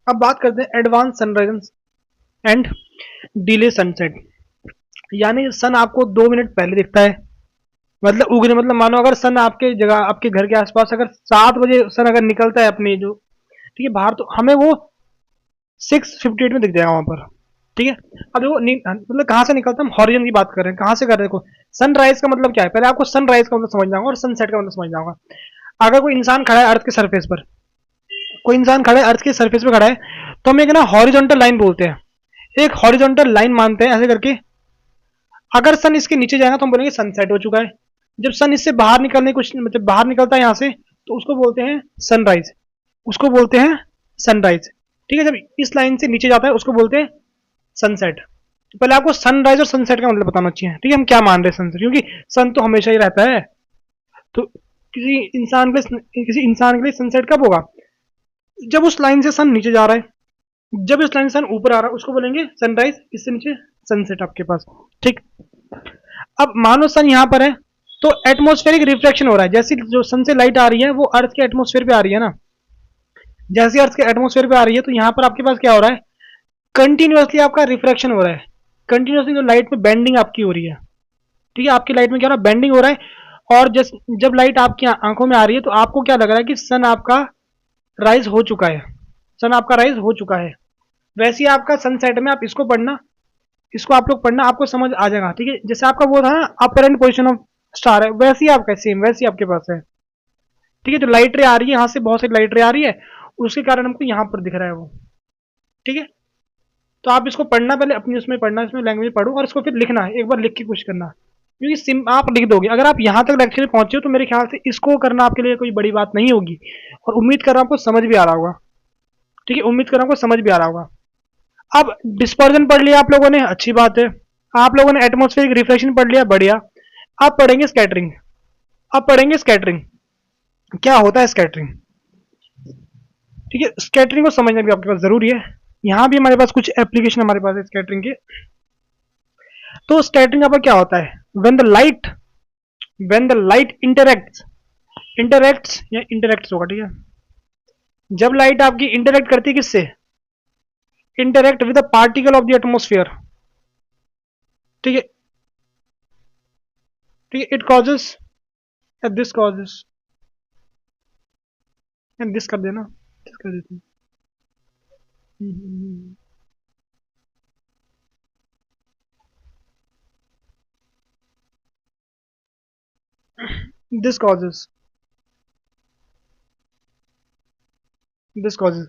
अब बात करते हैं advance sunrise and delay sunset. यानी सन आपको 2 मिनट पहले दिखता है, मतलब उगने, मतलब मानो अगर सन आपके जगह, आपके घर के आसपास अगर 7 बजे सन अगर निकलता है अपनी जो, ठीक है, बाहर, तो हमें वो 6:58 में दिख जाएगा वहां पर, ठीक है। अब वो मतलब कहाँ से निकलता है, हम हॉरिजन की बात कर रहे हैं, कहाँ से कर रहे हैं। सनराइज का मतलब क्या है, पहले आपको सनराइज का मतलब समझना होगा और सनसेट का मतलब समझना होगा। अगर कोई इंसान खड़ा है अर्थ के सरफेस पर, कोई इंसान खड़ा है अर्थ के सरफेस पर खड़ा है, तो हम एक ना हॉरिजॉन्टल लाइन बोलते हैं, एक हॉरिजॉन्टल लाइन मानते हैं ऐसे करके। अगर सन इसके नीचे जाएगा तो हम बोलेंगे सनसेट हो चुका है। जब सन इससे बाहर निकलने कुछ मतलब बाहर निकलता है यहाँ से, तो उसको बोलते हैं सनराइज, उसको बोलते हैं सनराइज, ठीक है। जब इस लाइन से नीचे जाता है उसको बोलते हैं सनसेट। तो पहले आपको सनराइज और सनसेट का मतलब बताना चाहिए, ठीक है, हम क्या मान रहे हैं सनसेट, क्योंकि सन तो हमेशा ही रहता है। तो किसी इंसान के लिए सनसेट कब होगा, जब उस लाइन से सन नीचे जा रहा है, जब इस लाइन से सन ऊपर आ रहा है उसको बोलेंगे सनराइज, इससे नीचे सनसेट आपके पास, ठीक। अब मानो सन यहाँ पर है, तो एटमॉस्फेरिक रिफ्लेक्शन हो रहा है, जैसी जो सन से लाइट आ रही है वो अर्थ के एटमॉस्फेयर पे आ रही है ना, जैसे अर्थ के एटमॉस्फेयर पे आ रही है, तो यहाँ पर आपके पास क्या हो रहा है, कंटिन्यूअसली आपका रिफ्लेक्शन हो रहा है, कंटिन्यूअसली जो लाइट में बेंडिंग आपकी हो रही है, ठीक है। आपकी लाइट में क्या हो रहा है, बेंडिंग हो रहा है। और जब लाइट आपकी आंखों में आ रही है, तो आपको क्या लग रहा है कि सन आपका राइज हो चुका है, सन आपका राइज हो चुका है। वैसे ही आपका सनसेट में आप इसको पढ़ना, इसको आप लोग पढ़ना, आपको समझ आ जाएगा, ठीक है। जैसे आपका वो था ना अपरेंट पोजिशन ऑफ स्टार है, वैसे ही आपका सेम वैसे ही आपके पास है, ठीक है। जो लाइट रे आ रही है यहाँ से, बहुत सारी लाइट रे आ रही है, उसके कारण हमको यहाँ पर दिख रहा है वो, ठीक है। तो आप इसको पढ़ना, पहले अपनी उसमें पढ़ना, इसमें लैंग्वेज पढ़ो और इसको फिर लिखना, एक बार लिख के कोशिश करना, क्योंकि सिम आप लिख दोगे। अगर आप यहाँ तक लेक्चर में पहुंचे हो तो मेरे ख्याल से इसको करना आपके लिए कोई बड़ी बात नहीं होगी, और उम्मीद कर रहा हूँ आपको समझ भी आ रहा होगा, ठीक है, उम्मीद कर रहा हूँ आपको समझ भी आ रहा होगा। अब डिस्पर्जन पढ़ लिया आप लोगों ने, अच्छी बात है। आप लोगों ने एटमॉस्फेरिक रिफ्लेक्शन पढ़ लिया, बढ़िया। अब पढ़ेंगे स्कैटरिंग, अब पढ़ेंगे स्कैटरिंग, क्या होता है स्कैटरिंग, ठीक है। स्कैटरिंग को समझना भी आपके पास जरूरी है। यहाँ भी हमारे पास कुछ एप्लीकेशन हमारे पास है स्कैटरिंग के। तो स्कैटरिंग पर क्या होता है, व्हेन द लाइट इंटरेक्ट्स या इंटरेक्ट्स होगा, ठीक है। जब लाइट आपकी इंटरेक्ट करती है किससे, interact with the particle of the atmosphere, ठीक है, ठीक है। It causes, this causes, this कर देना, दिस कर देते हैं। दिस कॉजेज दिस कॉजेज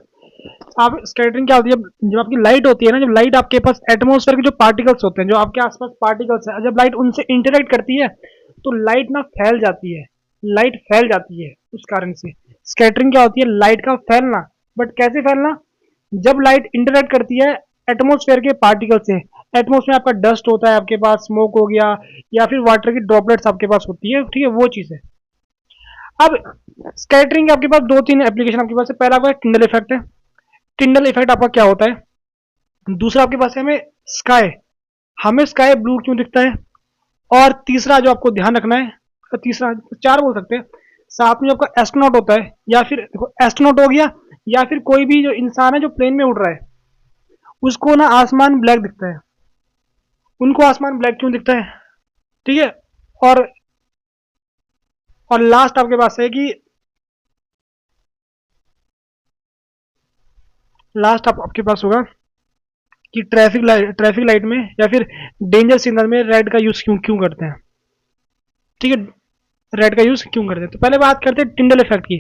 आप स्कैटरिंग क्या होती है, जब आपकी लाइट होती है ना, जब लाइट आपके पास एटमॉस्फेयर के जो पार्टिकल्स होते हैं, जो आपके आसपास पार्टिकल्स हैं, जब लाइट उनसे इंटरेक्ट करती है तो लाइट ना फैल जाती है, लाइट फैल जाती है। उस कारण से स्कैटरिंग क्या होती है, लाइट का फैलना। बट कैसे फैलना, जब लाइट इंटरेक्ट करती है एटमॉस्फेयर के पार्टिकल से। एटमॉस्फेयर आपका डस्ट होता है, आपके पास स्मोक हो गया, या फिर वाटर की ड्रॉपलेट्स आपके पास होती है, ठीक है, वो चीज है। अब स्कैटरिंग के आपके पास दो तीन एप्लीकेशन आपके पास है। पहला आपका टिंडल इफेक्ट है। टिंडल इफेक्ट आपका क्या होता है, दूसरा आपके पास है हमें स्काई, हमें स्काई ब्लू क्यों दिखता है, और तीसरा जो आपको ध्यान रखना है, तीसरा चार बोल सकते हैं, साथ में जो आपका एस्ट्रोनॉट होता है, या फिर देखो एस्ट्रोनॉट हो गया, या फिर कोई भी जो इंसान है जो प्लेन में उड़ रहा है, उसको ना आसमान ब्लैक दिखता है। उनको आसमान ब्लैक क्यों दिखता है, ठीक है। और और लास्ट आपके पास है कि लास्ट आपके पास होगा कि ट्रैफिक लाइट में या फिर डेंजर सिग्नल में रेड का यूज क्यों क्यों करते हैं, ठीक है, रेड का यूज क्यों करते हैं। तो पहले बात करते हैं टिंडल इफेक्ट की।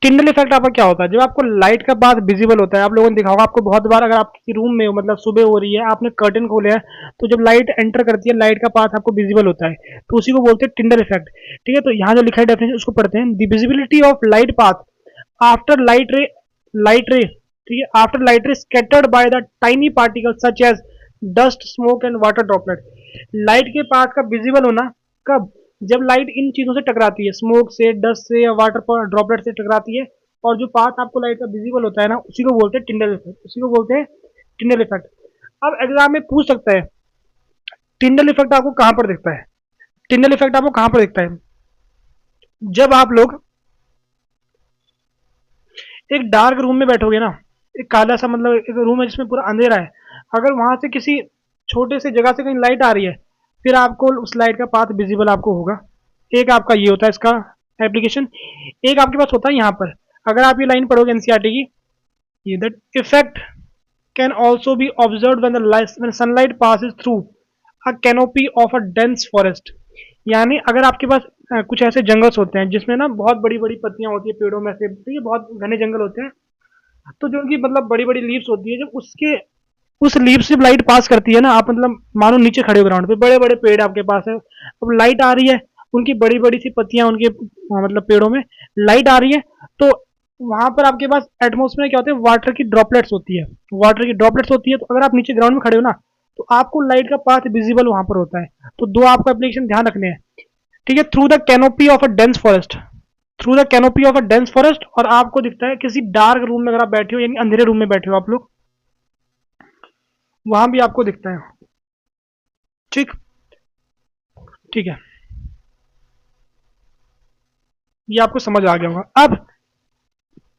टिंडल इफेक्ट आपका क्या होता है, जब आपको लाइट का पाथ विजिबल होता है, आप लोगों ने देखा होगा, आपको बहुत बार अगर आप किसी रूम में हो, मतलब सुबह हो रही है, आपने कर्टन खोले हैं, तो जब लाइट एंटर करती है, लाइट का पाथ आपको विजिबल होता है, तो उसी को बोलते हैं टिंडल इफेक्ट, ठीक है। तो यहाँ जो लिखा है डेफिनेशन उसको पढ़ते हैं, the visibility of light path after light ray, ठीक है, after light ray scattered by the tiny particle such as dust, smoke and water droplet. Light के पाथ का विजिबल होना कब, जब लाइट इन चीजों से टकराती है, स्मोक से, डस्ट से, या वाटर ड्रॉपलेट से टकराती है, और जो पाथ आपको लाइट का विजिबल होता है ना, उसी को बोलते हैं टिंडल इफेक्ट, उसी को बोलते हैं टिंडल इफेक्ट। अब एग्जाम में पूछ सकता है टिंडल इफेक्ट आपको कहां पर दिखता है, टिंडल इफेक्ट आपको कहां पर दिखता है, जब आप लोग एक डार्क रूम में बैठोगे ना, एक काला सा, मतलब एक रूम है जिसमें पूरा अंधेरा है, अगर वहां से किसी छोटे से जगह से कहीं लाइट आ रही है, फिर आपको उस लाइट का पाथ विजिबल आपको होगा। एक आपका ये होता है इसका एप्लीकेशन। एक आपके पास होता है यहाँ पर, अगर आप ये लाइन पढ़ोगे एनसीईआरटी की, ये that effect can also be observe when sunlight passes through a canopy of a dense forest. यानी अगर आपके पास कुछ ऐसे जंगल्स होते हैं जिसमें ना बहुत बड़ी बड़ी पत्तियां होती है पेड़ों में से, तो ये बहुत घने जंगल होते हैं, तो जो उनकी मतलब बड़ी बड़ी लीव्स होती है, जब उसके उस लीव से लाइट पास करती है ना, आप मतलब मानो नीचे खड़े हो ग्राउंड पे, बड़े बड़े पेड़ आपके पास है, अब लाइट आ रही है, उनकी बड़ी बड़ी सी पत्तियां उनके मतलब पेड़ों में लाइट आ रही है, तो वहां पर आपके पास एटमोस्फेयर क्या होते हैं, वाटर की ड्रॉपलेट्स होती है, वाटर की ड्रॉपलेट्स होती है, तो अगर आप नीचे ग्राउंड में खड़े हो ना, तो आपको लाइट का पाथ विजिबल वहां पर होता है। तो दो आपको एप्लीकेशन ध्यान रखने हैं, ठीक है, through the canopy of a dense forest, through the canopy of a dense forest, और आपको दिखता है किसी डार्क रूम में, अगर आप बैठे हो यानी अंधेरे रूम में बैठे हो आप लोग, वहां भी आपको दिखता है, ठीक, ठीक है, ये आपको समझ आ गया होगा। अब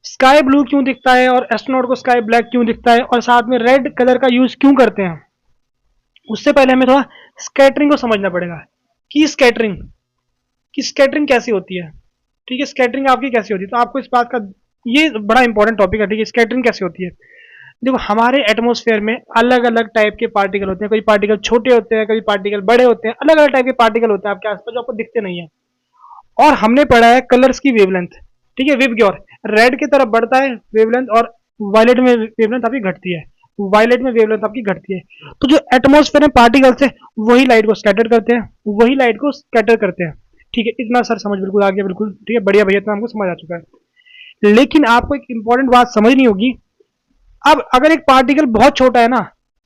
स्काई ब्लू क्यों दिखता है और एस्ट्रोनॉट को स्काई ब्लैक क्यों दिखता है, और साथ में रेड कलर का यूज क्यों करते हैं, उससे पहले हमें थोड़ा स्कैटरिंग को समझना पड़ेगा कि स्कैटरिंग कैसी होती है, ठीक है, स्कैटरिंग आपकी कैसी होती है, तो आपको इस बात का, ये बड़ा इंपॉर्टेंट टॉपिक है, ठीक है, स्कैटरिंग कैसे होती है। देखो हमारे एटमॉस्फेयर में अलग अलग टाइप के पार्टिकल होते हैं, कभी पार्टिकल छोटे होते हैं, कभी पार्टिकल बड़े होते हैं, अलग अलग टाइप के पार्टिकल होते हैं आपके आसपास जो आपको दिखते नहीं है। और हमने पढ़ा है कलर्स की वेवलेंथ, ठीक है, विबग्योर, रेड की तरफ बढ़ता है वेवलेंथ, और वायलेट में वेवलेंथ आपकी घटती है, वायलेट में वेवलेंथ आपकी घटती है। तो जो एटमॉस्फेयर में पार्टिकल्स है वही लाइट को स्कैटर करते हैं, वही लाइट को स्कैटर करते हैं, ठीक है, इतना सर समझ बिल्कुल आ गया, बिल्कुल ठीक है, बढ़िया भैया, इतना हमको समझ आ चुका है। लेकिन आपको एक इंपॉर्टेंट बात समझनी होगी, अब अगर एक पार्टिकल बहुत छोटा है ना,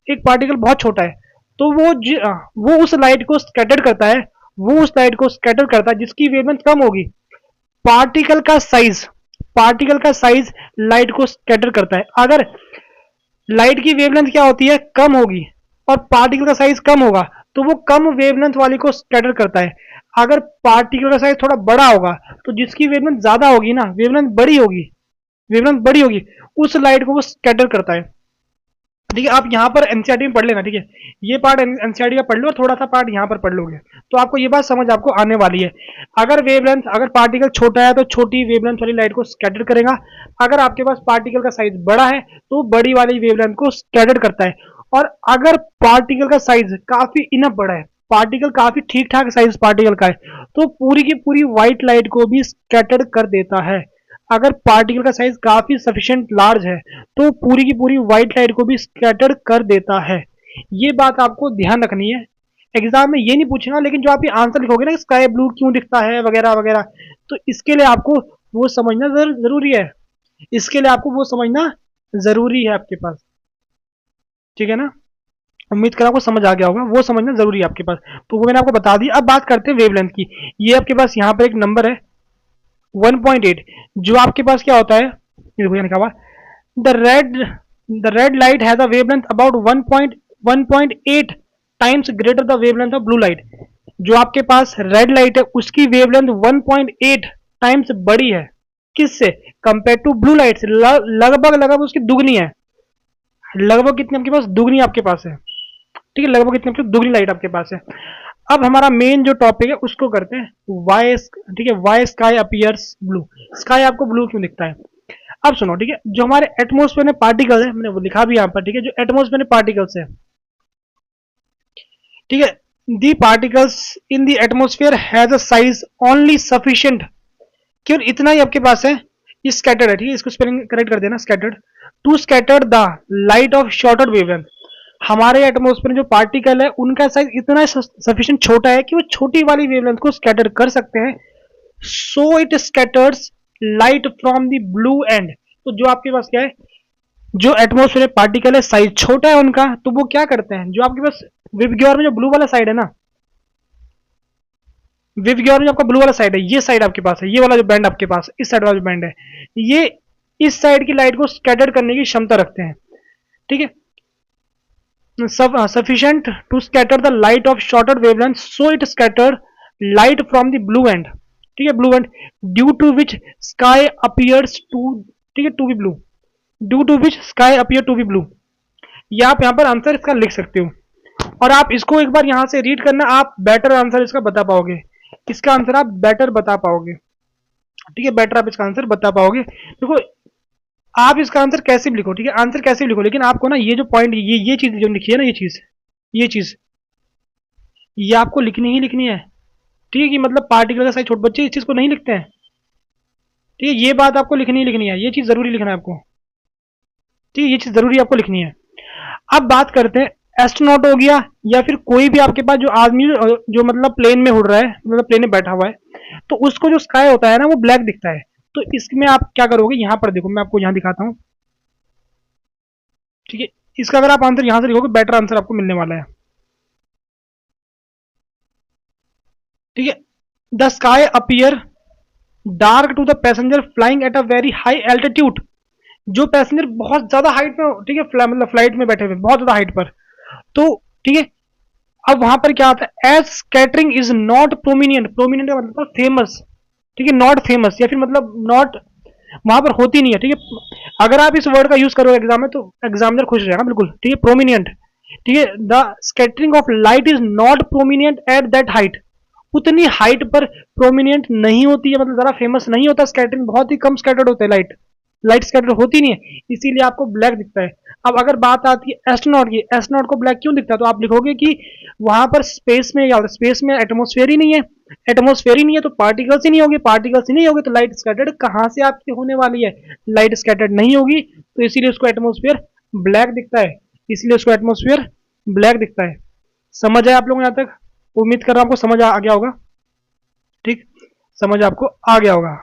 एक पार्टिकल बहुत छोटा है, तो वो उस लाइट को स्कैटर करता है, वो उस लाइट को स्कैटर करता है जिसकी वेवलेंथ कम होगी। पार्टिकल का साइज पार्टिकल का साइज लाइट को स्कैटर करता है। अगर लाइट की वेवलेंथ क्या होती है, कम होगी, और पार्टिकल का साइज कम होगा, तो वो कम वेवलेंथ वाली को स्कैटर करता है। अगर पार्टिकल का साइज थोड़ा बड़ा होगा, तो जिसकी वेवलेंथ ज्यादा होगी ना, वेवलेंथ बड़ी होगी, उस लाइट को वो स्कैटर करता है, ठीक है। आप यहाँ पर एनसीईआरटी में पढ़ लेना, ठीक है, ये पार्ट एनसीईआरटी का पढ़ लो, और थोड़ा सा पार्ट यहाँ पर पढ़ लोगे, तो आपको ये बात समझ आपको आने वाली है। अगर पार्टिकल छोटा है तो छोटी वेवलेंथ वाली लाइट को स्कैटर करेगा, अगर आपके पास पार्टिकल का साइज बड़ा है तो बड़ी वाली वेवलेंथ को स्कैटर करता है, और अगर पार्टिकल का साइज काफी इनफ बड़ा है, पार्टिकल काफी ठीक ठाक साइज पार्टिकल का है, तो पूरी की पूरी व्हाइट लाइट को भी स्कैटर्ड कर देता है। अगर पार्टिकल का साइज काफी सफिशिएंट लार्ज है तो पूरी की पूरी व्हाइट लाइट को भी स्कैटर्ड कर देता है। ये बात आपको ध्यान रखनी है। एग्जाम में ये नहीं पूछेगा, लेकिन जो आप ये आंसर लिखोगे ना स्काई ब्लू क्यों दिखता है वगैरह वगैरह, तो इसके लिए आपको वो समझना जरूरी है। इसके लिए आपको वो समझना जरूरी है आपके पास, ठीक है ना। उम्मीद करा आपको समझ आ गया होगा, वो समझना जरूरी है आपके पास, तो वो मैंने आपको बता दी। अब बात करते हैं वेवलेंथ की। ये आपके पास यहाँ पर एक नंबर है 1.8, जो आपके पास क्या होता है, ये देखो यहाँ लिखा हुआ the red light has a wavelength about 1.8 times greater the wavelength of blue light. जो आपके पास रेड लाइट है उसकी वेवलेंथ 1.8 टाइम्स बड़ी है, किससे, कंपेयर टू ब्लू लाइट से, लगभग लगभग उसकी दुगनी है। लगभग कितनी आपके पास, दुगनी आपके पास है, ठीक है, लगभग कितनी आपकी दुगनी लाइट आपके पास है। अब हमारा मेन जो टॉपिक है उसको करते हैं, वाई, ठीक है, why sky appears blue. Sky आपको ब्लू क्यों दिखता है। अब सुनो, ठीक है, जो हमारे एटमोस्फेयर में पार्टिकल है, मैंने वो लिखा भी यहाँ पर, ठीक है, जो एटमोस्फेयर में पार्टिकल्स है, ठीक है, the particles in the atmosphere has a size only sufficient, केवल इतना ही आपके पास है, ये स्कैटर्ड है, ठीक है, इसको स्पेलिंग करेक्ट कर देना, scattered, to scatter the light of shorter wavelength. हमारे एटमोस्फेयर में जो पार्टिकल है उनका साइज इतना सफिशिएंट छोटा है कि वो छोटी वाली वेवलेंथ को स्कैटर कर सकते हैं। So it scatters light from the blue and. तो जो आपके पास क्या है, जो एटमोस्फेयर में पार्टिकल है साइज छोटा है उनका, तो वो क्या करते हैं, जो आपके पास विबग्योर में जो ब्लू वाला साइड है ना, विबग्योर में आपका ब्लू वाला साइड है, ये साइड आपके पास है, ये वाला जो बैंड आपके पास, इस साइड वाला जो बैंड है, ये इस साइड की लाइट को स्कैटर करने की क्षमता रखते हैं, ठीक है, sufficient to scatter the light of shorter wavelength, so it scatter light from the blue end, ठीक है, blue end, due to which sky appears to, ठीक है, to be blue, due to which sky appear to be blue। ये आप यहाँ पर answer इसका लिख सकते हो, और आप इसको एक बार यहाँ से रीड करना, आप बेटर आंसर इसका बता पाओगे, इसका आंसर आप बेटर बता पाओगे, ठीक है, बेटर आप इसका आंसर बता पाओगे। देखो आप इसका आंसर कैसे भी लिखो, ठीक है, आंसर कैसे भी लिखो, लेकिन आपको ना ये जो पॉइंट, ये चीज जो लिखी है ना, ये चीज ये आपको लिखनी ही लिखनी है, ठीक है, कि मतलब पार्टिकल का साइज, छोटे बच्चे इस चीज को नहीं लिखते हैं, ठीक है, ये बात आपको लिखनी ही लिखनी है, ये चीज जरूरी लिखना है आपको, ठीक है, ये चीज जरूरी आपको लिखनी है। अब बात करते हैं, एस्ट्रोनॉट हो गया या फिर कोई भी आपके पास जो आदमी जो मतलब प्लेन में उड़ रहा है, मतलब प्लेन में बैठा हुआ है, तो उसको जो स्काई होता है ना वो ब्लैक दिखता है। तो इसमें आप क्या करोगे, यहां पर देखो, मैं आपको यहां दिखाता हूं, ठीक है, इसका अगर आप आंसर यहां से लिखोगे बेटर आंसर आपको मिलने वाला है, ठीक है। The sky appear dark to the passenger flying at a very high altitude. जो पैसेंजर बहुत ज्यादा हाइट में, ठीक है, मतलब फ्लाइट में बैठे हुए बहुत ज्यादा हाइट पर, तो ठीक है, अब वहां पर क्या आता है, एज स्कैटरिंग इज नॉट प्रोमिनियंट, प्रोमिनियंट का मतलब फेमस, ठीक है, नॉट फेमस, या फिर मतलब नॉट वहां पर होती नहीं है, ठीक है। अगर आप इस वर्ड का यूज करोगे एग्जाम में तो एग्जामिनर खुश रहेगा बिल्कुल, ठीक है, प्रोमिनियंट, ठीक है, the scattering of light is not prominent at that height. उतनी हाइट पर प्रोमिनियंट नहीं होती है, मतलब ज्यादा फेमस नहीं होता स्कैटरिंग, बहुत ही कम स्कैटर्ड होता है, लाइट स्कैटर होती नहीं है, इसीलिए आपको ब्लैक दिखता है। अब अगर बात आती है एस्ट्रोनॉट की, एस्ट्रोनॉट को ब्लैक क्यों दिखता है, तो आप लिखोगे कि वहां पर स्पेस में क्या होता है, स्पेस में एटमोस्फेयर ही नहीं है, एटमोस्फेयर ही नहीं है तो पार्टिकल्स ही नहीं होगी, पार्टिकल्स ही नहीं होगी तो लाइट स्कैटर्ड कहां से आपकी होने वाली है, लाइट स्कैटर्ड नहीं होगी, तो इसीलिए उसको एटमोस्फेयर ब्लैक दिखता है, इसलिए उसको एटमोस्फेयर ब्लैक दिखता है। समझ आए आप लोग यहाँ तक, उम्मीद कर रहा हूं आपको समझ आ गया होगा, ठीक, समझ आपको आ गया होगा,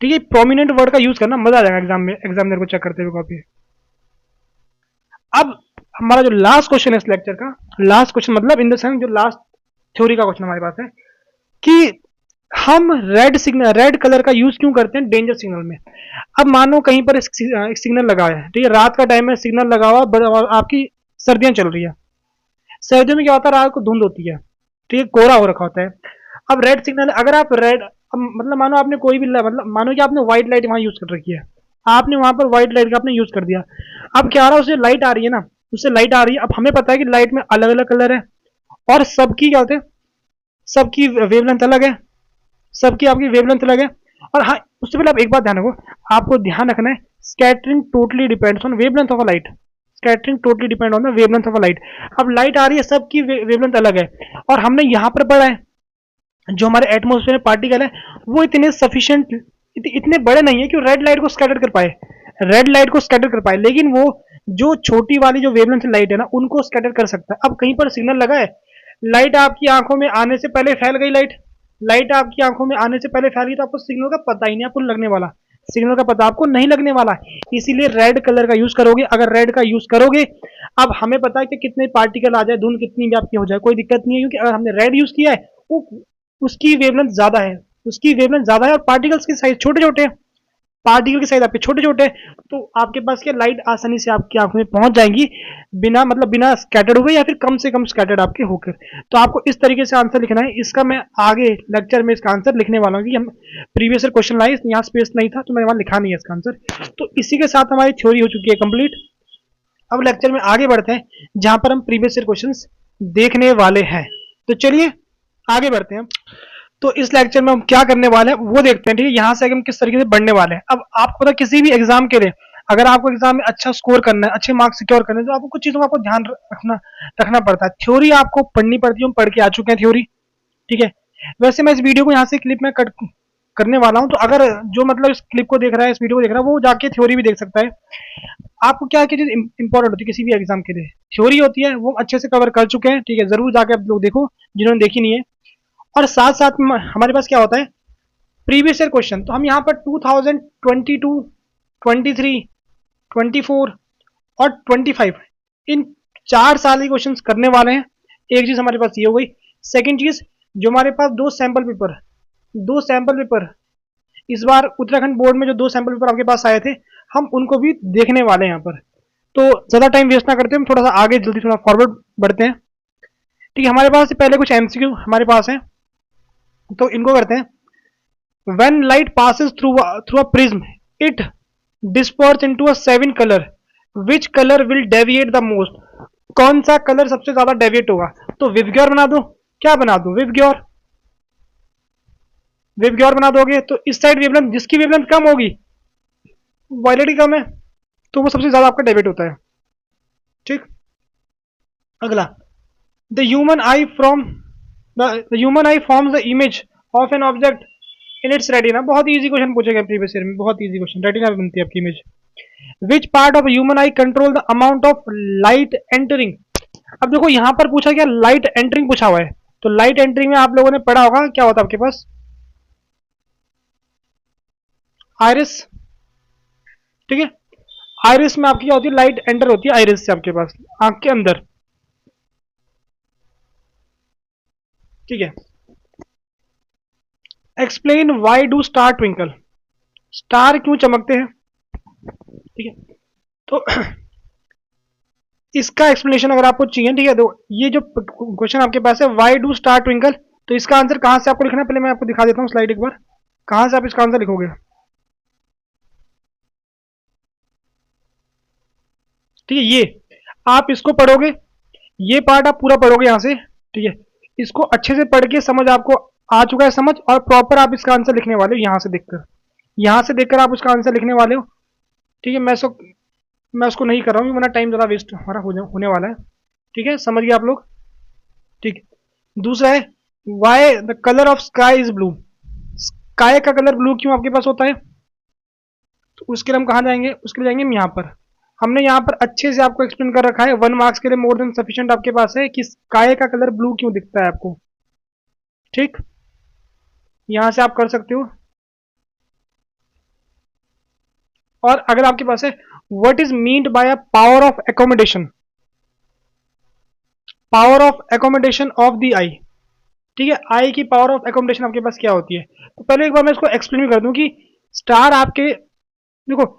ठीक है। प्रोमिनेंट वर्ड का यूज करना, मजा आ जाएगा एग्जाम में, एग्जामिनर को चेक करते हुए कॉपी। अब हमारा जो लास्ट क्वेश्चन है इस लेक्चर का, लास्ट क्वेश्चन मतलब इन द सेंस जो लास्ट थ्योरी का क्वेश्चन हमारे पास है, कि हम रेड कलर का यूज क्यों करते हैं डेंजर सिग्नल में। अब मानो कहीं पर एक सिग्नल लगा है, ठीक है, रात का टाइम है, सिग्नल लगा हुआ, आपकी सर्दियां चल रही है, सर्दियों में क्या होता है, रात को धुंध होती है, ठीक है, कोहरा हो रखा होता है। अब रेड सिग्नल, अगर आप रेड, मतलब मानो आपने कोई भी, मतलब मानो कि आपने व्हाइट लाइट वहां यूज कर रखी है, आपने वहां पर व्हाइट लाइट का आपने यूज कर दिया, अब क्या आ रहा है, उससे लाइट आ रही है ना, उससे लाइट आ रही है। अब हमें पता है कि लाइट में अलग अलग कलर है, और सबकी क्या होते हैं, सबकी वेवलेंथ अलग है, सबकी आपकी वेवलेंथ अलग है। और हाँ, उससे पहले आप एक बात ध्यान रखो, आपको ध्यान रखना है, scattering totally depends on wavelength of a light, scattering totally depend on the wavelength of a light. अब लाइट आ रही है, सबकी वेवलेंथ अलग है, और हमने यहाँ पर पढ़ा है जो हमारे एटमोस्फेयर में पार्टिकल है वो इतने सफिशिएंट, इतने बड़े नहीं है कि रेड लाइट को स्कैटर कर पाए, रेड लाइट को स्कैटर कर पाए, लेकिन वो जो छोटी वाली जो वेवलेंथ लाइट है ना उनको स्कैटर कर सकता है। अब कहीं पर सिग्नल लगा है, लाइट आपकी आंखों में आने से पहले फैल गई, लाइट लाइट आपकी आंखों में आने से पहले फैल गई, तो आपको सिग्नल का पता ही नहीं आपको लगने वाला, सिग्नल का पता आपको नहीं लगने वाला, इसीलिए रेड कलर का यूज करोगे। अगर रेड का यूज करोगे, अब हमें पता है कि कितने पार्टिकल आ जाए, धुंध कितनी भी आपकी हो जाए, कोई दिक्कत नहीं है, क्योंकि अगर हमने रेड यूज किया है वो उसकी वेवलेंथ ज्यादा है, उसकी वेवलेंथ ज्यादा है, और पार्टिकल्स की साइज छोटे छोटे हैं, पार्टिकल की साइज आपके छोटे छोटे, तो आपके पास क्या लाइट आसानी से आपकी आंखों में पहुंच जाएंगी, बिना मतलब बिना स्कैटर्ड हुए या फिर कम से कम स्कैटर्ड आपके होकर। तो आपको इस तरीके से आंसर लिखना है, इसका मैं आगे लेक्चर में इसका आंसर लिखने वाला हूँ, कि हम प्रीवियस क्वेश्चन लाए, यहाँ स्पेस नहीं था तो मैंने वहां लिखा नहीं है इसका आंसर। तो इसी के साथ हमारी थ्योरी हो चुकी है कंप्लीट। अब लेक्चर में आगे बढ़ते हैं जहां पर हम प्रीवियस ईयर क्वेश्चंस देखने वाले हैं। तो चलिए आगे बढ़ते हैं। तो इस लेक्चर में हम क्या करने वाले हैं वो देखते हैं, ठीक है। यहाँ से हम किस तरीके से बढ़ने वाले हैं। अब आपको पता किसी भी एग्जाम के लिए अगर आपको एग्जाम में अच्छा स्कोर करना है, अच्छे मार्क्स सिक्योर करने हैं, तो आपको कुछ चीजों का आपको ध्यान रखना पड़ता है। थ्योरी आपको पढ़नी पड़ती है, हम पढ़ के आ चुके हैं थ्योरी, ठीक है। वैसे मैं इस वीडियो को यहाँ से क्लिप में कट करने वाला हूँ, तो अगर जो मतलब इस क्लिप को देख रहा है, इस वीडियो को देख रहा है, वो जाके थ्योरी भी देख सकता है। आपको क्या चीज इंपॉर्टेंट होती है किसी भी एग्जाम के लिए, थ्योरी होती है, वो अच्छे से कवर कर चुके हैं, ठीक है। जरूर जाके आप लोग देखो जिन्होंने देखी नहीं है। और साथ साथ में हमारे पास क्या होता है प्रीवियस ईयर क्वेश्चन। तो हम यहाँ पर 2022, 23, 24 और 25 इन 4 साल के क्वेश्चन करने वाले हैं। एक चीज हमारे पास ये हो गई। सेकंड चीज, जो हमारे पास दो सैंपल पेपर इस बार उत्तराखंड बोर्ड में जो 2 सैंपल पेपर आपके पास आए थे, हम उनको भी देखने वाले हैं यहाँ पर। तो ज्यादा टाइम वेस्ट ना करते हम थोड़ा सा आगे जल्दी थोड़ा फॉरवर्ड बढ़ते हैं, ठीक है। हमारे पास पहले कुछ एमसीक्यू हमारे पास है, तो इनको करते हैं। When light passes through a prism, it disperses into a 7 color. Which color will deviate the most? कौन सा कलर सबसे ज्यादा डेविएट होगा? तो विवग्योर बना दो, क्या बना दो? विवग्योर, विवग्योर बना दोगे तो इस साइड वेवलेंथ, जिसकी वेवलेंथ कम होगी, वायलेट की कम है, तो वो सबसे ज्यादा आपका डेविएट होता है, ठीक। अगला, the human I forms the image of an object in its retina. बहुत इजी क्वेश्चन पूछेगा प्रीवियस ईयर में, बहुत इजी क्वेश्चन। रेटिना बनती है आपकी image. Which part of human I control the amount of light entering. अब देखो यहाँ पर पूछा गया लाइट एंटरिंग पूछा हुआ है, तो लाइट एंटरिंग में आप लोगों ने पढ़ा होगा क्या होता है आपके पास, आयरिस, ठीक है। आयरिस में आपकी क्या होती है, लाइट एंटर होती है आयरिस से आपके पास आंख के अंदर, ठीक है। Explain why do star twinkle. Star क्यों चमकते हैं, ठीक है। तो इसका एक्सप्लेनेशन अगर आपको चाहिए, ठीक है, तो ये जो क्वेश्चन आपके पास है वाई डू स्टार ट्विंकल, तो इसका आंसर कहां से आपको लिखना है, पहले मैं आपको दिखा देता हूं स्लाइड एक बार, कहां से आप इसका आंसर लिखोगे, ठीक है। ये आप इसको पढ़ोगे, ये पार्ट आप पूरा पढ़ोगे यहां से, ठीक है। इसको अच्छे से पढ़ के समझ आपको आ चुका है समझ, और प्रॉपर आप इसका आंसर लिखने वाले हो यहां से देखकर आप उसका आंसर लिखने वाले हो, ठीक है। मैं उसको नहीं कर रहा हूँ, वरना टाइम ज़्यादा वेस्ट हमारा होने वाला है, ठीक है। समझ गए आप लोग, ठीक। दूसरा है why the colour of sky is blue. Sky का कलर ब्लू क्यों आपके पास होता है, तो उसके लिए हम कहाँ जाएंगे, उसके लिए जाएंगे हम यहाँ पर। हमने यहाँ पर अच्छे से आपको एक्सप्लेन कर रखा है, 1 मार्क्स के लिए मोर देन सफिशिएंट आपके पास है कि स्काई का कलर ब्लू क्यों दिखता है आपको, ठीक। यहां से आप कर सकते हो। और अगर आपके पास है what is meant by a power of accommodation, power of accommodation of the eye, ठीक है। आई की पावर ऑफ एकोमोडेशन आपके पास क्या होती है, तो पहले एक बार मैं इसको एक्सप्लेन कर दूं कि स्टार आपके, देखो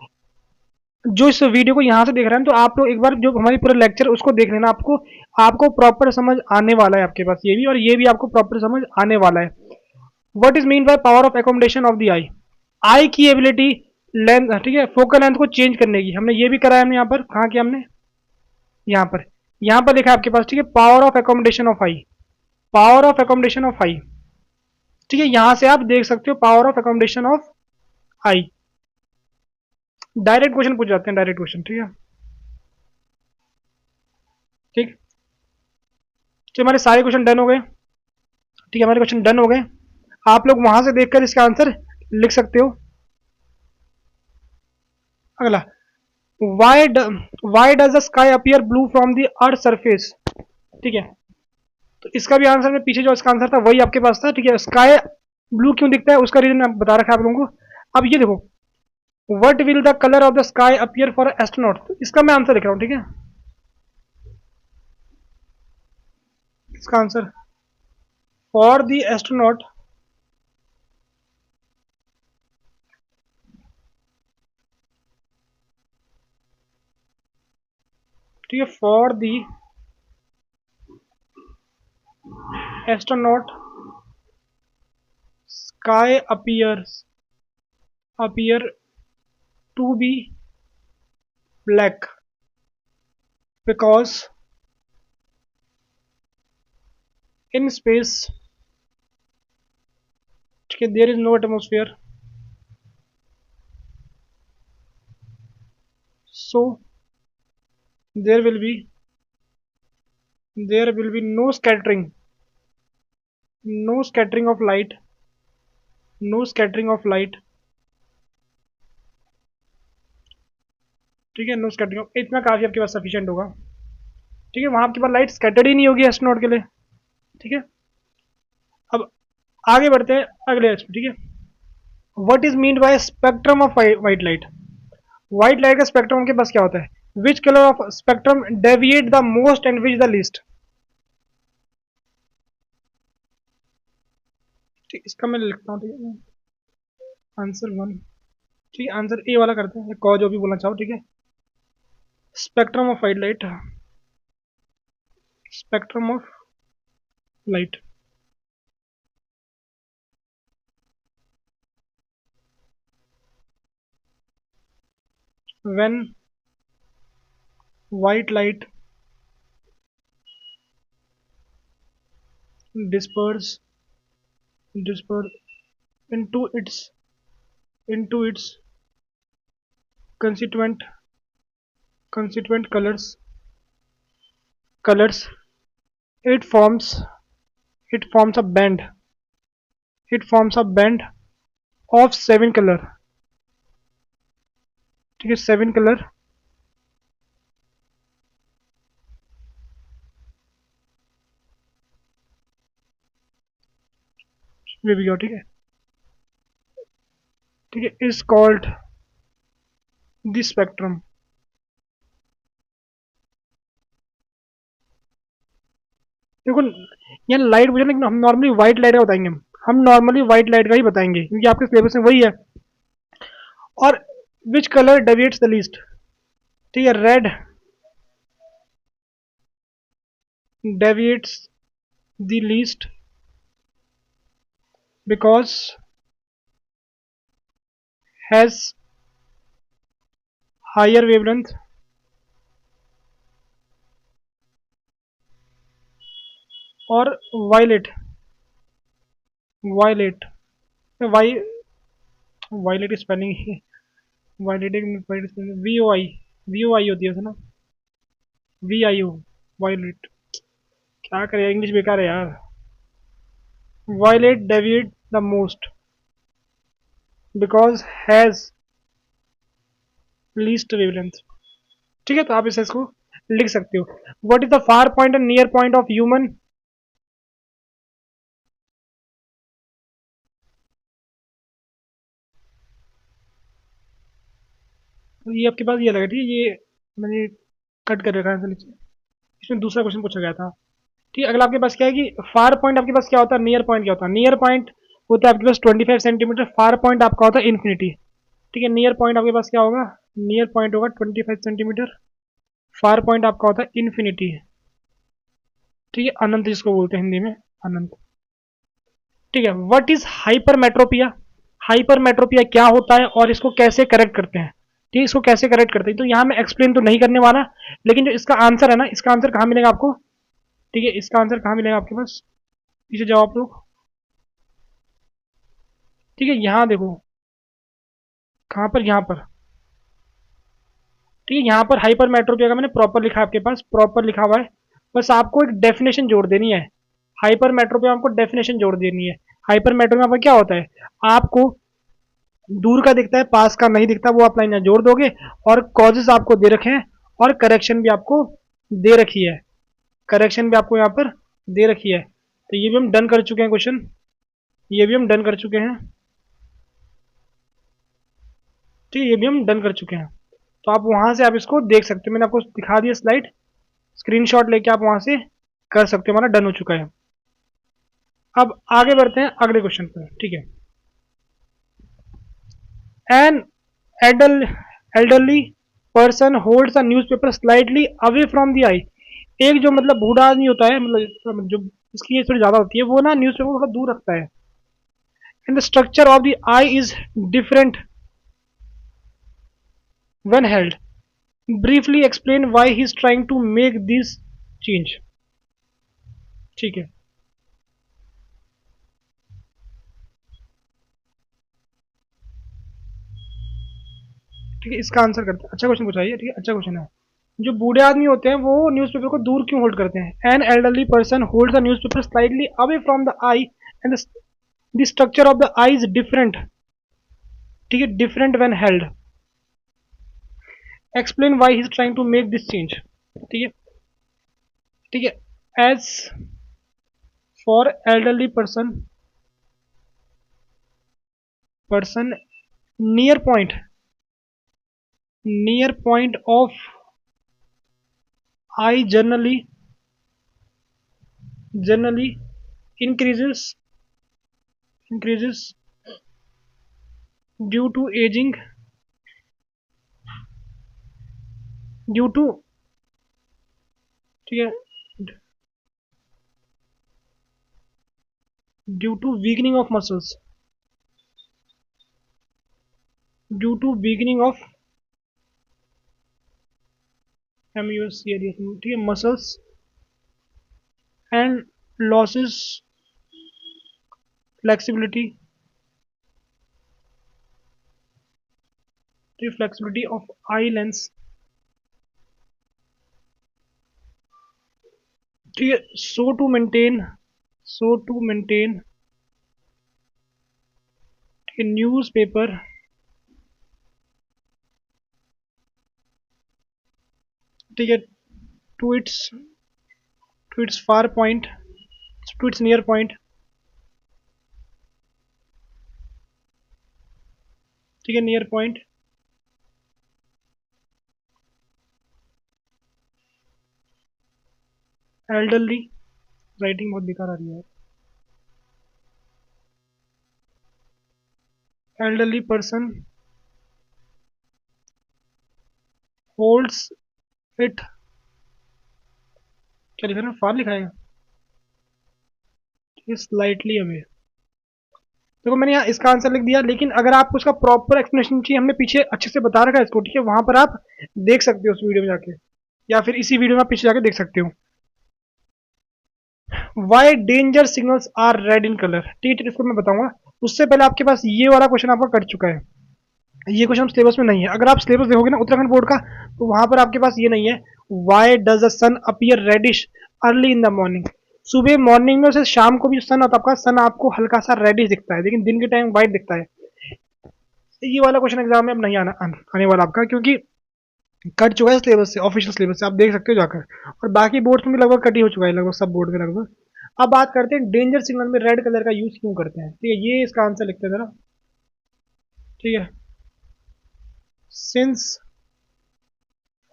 जो इस वीडियो को यहां से देख रहे हैं, तो आप लोग एक बार जो हमारी पूरा लेक्चर उसको देख लेना, आपको प्रॉपर समझ आने वाला है आपके पास ये भी, और ये भी आपको प्रॉपर समझ आने वाला है। What is mean by power of accommodation of the eye, eye की एबिलिटी लेंथ, ठीक है, फोकल लेंथ को चेंज करने की, हमने ये भी कराया, हमने यहाँ पर कहा कि हमने यहाँ पर लिखा है आपके पास, ठीक है, power of accommodation of eye, power of accommodation of eye, ठीक है। यहां से आप देख सकते हो power of accommodation of eye. Direct question पूछ जाते हैं, डायरेक्ट क्वेश्चन, ठीक है। ठीक, तो हमारे सारे क्वेश्चन डन हो गए। ठीक है, हमारे क्वेश्चन डन हो गए। आप लोग वहां से देखकर इसका आंसर लिख सकते हो। अगला, why why does the sky appear blue from the earth surface. ठीक है, तो इसका भी आंसर में पीछे जो इसका आंसर था वही आपके पास था। ठीक है, स्काई ब्लू क्यों दिखता है उसका रीजन मैं बता रखा है आप लोगों को। अब ये देखो, what will the colour of the sky appear for astronaut, तो इसका मैं आंसर लिख रहा हूँ। ठीक है, इसका आंसर फॉर द एस्ट्रोनॉट, ठीक है, for the astronaut sky appear to be black because in space, okay, there is no atmosphere, so there will be no scattering of light, no scattering of light। ठीक है, no scattering of, इतना काफी आपके पास sufficient होगा। ठीक है, वहां आपके पास लाइट स्कैटर्ड ही नहीं होगी एस्ट्रोनॉट के लिए। ठीक है, अब आगे बढ़ते हैं अगले इसमें। ठीक है, what is mean bye spectrum of white light. White light का स्पेक्ट्रम के पास क्या होता है, which colour of spectrum deviate the most and which the least. ठीक, इसका मैं लिखता हूँ। ठीक है, आंसर वन। ठीक है, आंसर ए वाला करते हैं, कौ जो भी बोलना चाहो। ठीक है, spectrum of white light, spectrum of light, when white light disperse into its constituent colors, it forms it forms a band it forms a band of seven color। ठीक है, सेवन कलर, वे भी। ठीक है, ठीक है, इज कॉल्ड द स्पेक्ट्रम। देखो, यहाँ light मुझे, लेकिन हम नॉर्मली व्हाइट लाइट का बताएंगे, हम नॉर्मली व्हाइट लाइट का ही बताएंगे क्योंकि आपके सिलेबस में वही है। और which colour deviates the least. ठीक है, red deviates the least because has higher wavelength, और violet violet why violet spelling violet V O I, V O I होती है ना, वी आई ओ, वायलेट। क्या करे, इंग्लिश बेकार है यार। Violet deviate the most because has least wavelength. ठीक है, तो आप इसे इसको लिख सकते हो। What is the far point and near point of human. ये आपके पास ये लगा, ठीक है, ये मैंने कट कर रखा है नीचे। इसमें दूसरा क्वेश्चन पूछा गया था। ठीक है, अगला आपके पास क्या है कि फार पॉइंट आपके पास क्या होता है, नियर पॉइंट क्या होता है। नियर पॉइंट होता है आपके पास 25 सेंटीमीटर, फार पॉइंट आपका होता है इन्फिनिटी। ठीक है, नियर पॉइंट आपके पास क्या होगा, नियर पॉइंट होगा 25 सेंटीमीटर, फार पॉइंट आपका होता है इन्फिनिटी। ठीक है, अनंत जिसको बोलते हैं हिंदी में, अनंत। ठीक है, व्हाट इज हाइपरमेट्रोपिया। हाइपरमेट्रोपिया क्या होता है और इसको कैसे करेक्ट करते हैं। ठीक है, इसको कैसे करेक्ट करते हैं तो यहाँ मैं एक्सप्लेन तो नहीं करने वाला, लेकिन जो इसका आंसर है ना, इसका आंसर कहाँ मिलेगा आपको। ठीक है, इसका आंसर कहाँ मिलेगा आपके पास, पीछे जाओ आप लोग। ठीक है, यहाँ देखो, कहाँ पर, यहाँ पर। ठीक है, यहाँ पर हाइपरमेट्रोपिया का मैंने प्रॉपर लिखा है, आपके पास प्रॉपर लिखा हुआ है। बस आपको एक डेफिनेशन जोड़ देनी है। हाइपर मेट्रो पे आपको डेफिनेशन जोड़ देनी है। हाइपर मेट्रो में आपका क्या होता है, आपको दूर का दिखता है, पास का नहीं दिखता, वो आप लाइन यहाँ जोड़ दोगे, और कॉजेस आपको दे रखे हैं, और करेक्शन भी आपको दे रखी है। करेक्शन भी आपको यहाँ पर दे रखी है। तो ये भी हम डन कर चुके हैं क्वेश्चन, ये भी हम डन कर चुके हैं। ठीक है, ये भी हम डन कर चुके हैं। तो आप वहां से आप इसको देख सकते हो, मैंने आपको दिखा दिया स्लाइड, स्क्रीनशॉट लेके आप वहां से कर सकते हो। हमारा डन हो चुका है। अब आगे बढ़ते हैं अगले क्वेश्चन पर। ठीक है, एन एडल elderly person holds a newspaper slightly away from the eye. एक जो मतलब बूढ़ा आदमी होता है, मतलब जो इसकी एज थोड़ी ज्यादा होती है, वो ना न्यूज़पेपर थोड़ा दूर रखता है। And the structure of the eye is different when held. Briefly explain why he is trying to make this change. ठीक है, ठीक है, इसका आंसर करते हैं। अच्छा क्वेश्चन पूछा है, ठीक है, अच्छा क्वेश्चन है। जो बूढ़े आदमी होते हैं वो न्यूज़पेपर को दूर क्यों होल्ड करते हैं? An elderly person holds the newspaper slightly away from the eye and the structure of the eye is different. ठीक है, different when held. Explain why he is trying to make this change. ठीक है, ठीक है, as for elderly person near point, near point of eye generally increases due to aging, due to, ठीक है, due to weakening of muscles, due to weakening of ठीक है, muscles and losses flexibility, the flexibility of eye lens। ठीक है, so to maintain a newspaper, ठीक है, to its far point, to its near point, ठीक है, near point, elderly, writing बहुत बेकार आ रही है। एल्डरली पर्सन होल्ड्स इट, क्या लिखा है, फार लिखा है, स्लाइटली अवे। देखो मैंने यहाँ इसका आंसर लिख दिया, लेकिन अगर आपको उसका प्रॉपर एक्सप्लेनेशन चाहिए, हमने पीछे अच्छे से बता रखा है इसको, ठीक है, वहां पर आप देख सकते हो उस वीडियो में जाके, या फिर इसी वीडियो में आप पीछे जाके देख सकते हो। Why danger signals are red in colour, ठीक है, इसको मैं बताऊंगा। उससे पहले आपके पास ये वाला क्वेश्चन आपका कट चुका है। ये क्वेश्चन सिलेबस में नहीं है। अगर आप सिलेबस देखोगे ना उत्तराखंड बोर्ड का, तो वहां पर आपके पास ये नहीं है, why does the sun appear reddish early in the morning. सुबह मॉर्निंग में उसे शाम को भी सन होता है आपका, सन आपको हल्का सा रेडिश दिखता है, लेकिन दिन के टाइम व्हाइट दिखता है। ये वाला क्वेश्चन एग्जाम में अब नहीं आने वाला आपका, क्योंकि कट चुका है सिलेबस से, ऑफिशियल सिलेबस से आप देख सकते हो जाकर। और बाकी बोर्ड्स में भी लगभग कट ही हो चुका है, लगभग सब बोर्ड में लगभग। अब बात करते हैं डेंजर सिग्नल में रेड कलर का यूज क्यों करते हैं। ठीक है, ये इसका आंसर लिखते हैं जरा। ठीक है, since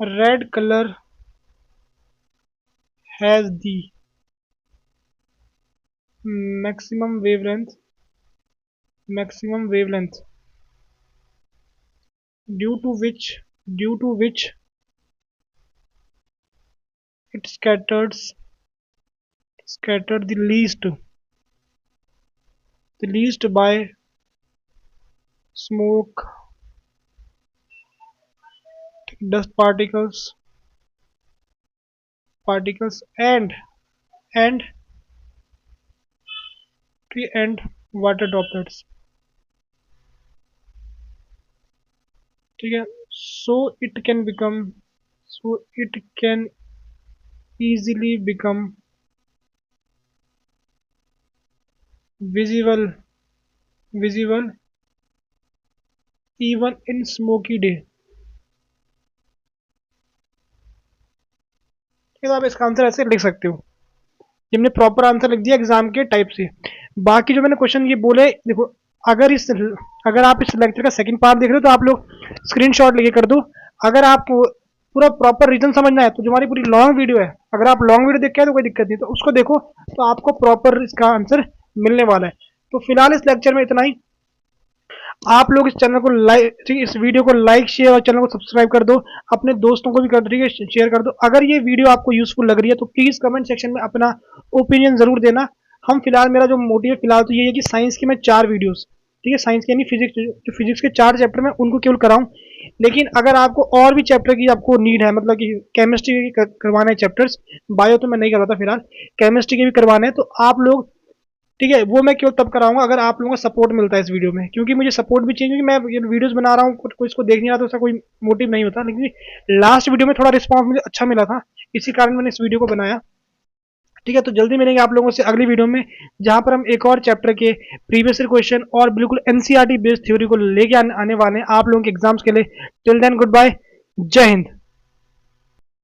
red colour has the maximum wavelength, maximum wavelength due to which it scattered the least by smoke, dust particles and and water droplets। ठीक है, so it can become so it can easily become visible even in smoky day। तो आप इसका answer ऐसे लिख सकते हो। ये हमने प्रॉपर आंसर लिख दिया एग्जाम के टाइप से। बाकी जो मैंने क्वेश्चन ये बोले देखो, अगर आप इस लेक्चर का सेकंड पार्ट देख रहे हो तो आप लोग स्क्रीनशॉट लेके कर दो। अगर आप पूरा प्रॉपर रीजन समझना है तो जो हमारी पूरी लॉन्ग वीडियो है, अगर आप लॉन्ग वीडियो देख के आए तो कोई दिक्कत नहीं, तो उसको देखो तो आपको प्रॉपर इसका आंसर मिलने वाला है। तो फिलहाल इस लेक्चर में इतना ही। आप लोग इस चैनल को लाइक, ठीक है, इस वीडियो को लाइक शेयर और चैनल को सब्सक्राइब कर दो, अपने दोस्तों को भी कर दो, ठीक है, शेयर कर दो। अगर ये वीडियो आपको यूजफुल लग रही है तो प्लीज कमेंट सेक्शन में अपना ओपिनियन जरूर देना। हम फिलहाल, मेरा जो मोटिव फिलहाल तो ये है कि साइंस की मैं 4 वीडियोस, ठीक है, साइंस की यानी फिजिक्स, जो फिजिक्स के 4 चैप्टर में उनको केवल कराऊं। लेकिन अगर आपको और भी चैप्टर की आपको नीड है, मतलब कि केमिस्ट्री के करवाने हैं चैप्टर्स, बायो तो मैं नहीं करवाता फिलहाल, केमिस्ट्री के भी करवाने हैं, तो आप लोग, ठीक है, वो मैं केवल तब कराऊंगा अगर आप लोगों का सपोर्ट मिलता है इस वीडियो में, क्योंकि मुझे सपोर्ट भी चाहिए, क्योंकि मैं ये वीडियोस बना रहा हूँ, कोई इसको देख नहीं रहा तो उसका कोई मोटिव नहीं होता। लेकिन लास्ट वीडियो में थोड़ा रिस्पॉन्स मुझे अच्छा मिला था, इसी कारण मैंने इस वीडियो को बनाया। ठीक है, तो जल्दी मिलेंगे आप लोगों से अगली वीडियो में, जहां पर हम एक और चैप्टर के प्रीवियस क्वेश्चन और बिल्कुल एनसीईआरटी बेस्ड थ्योरी को लेके आने वाले हैं आप लोगों के एग्जाम्स के लिए। टिल देन गुड बाय, जय हिंद।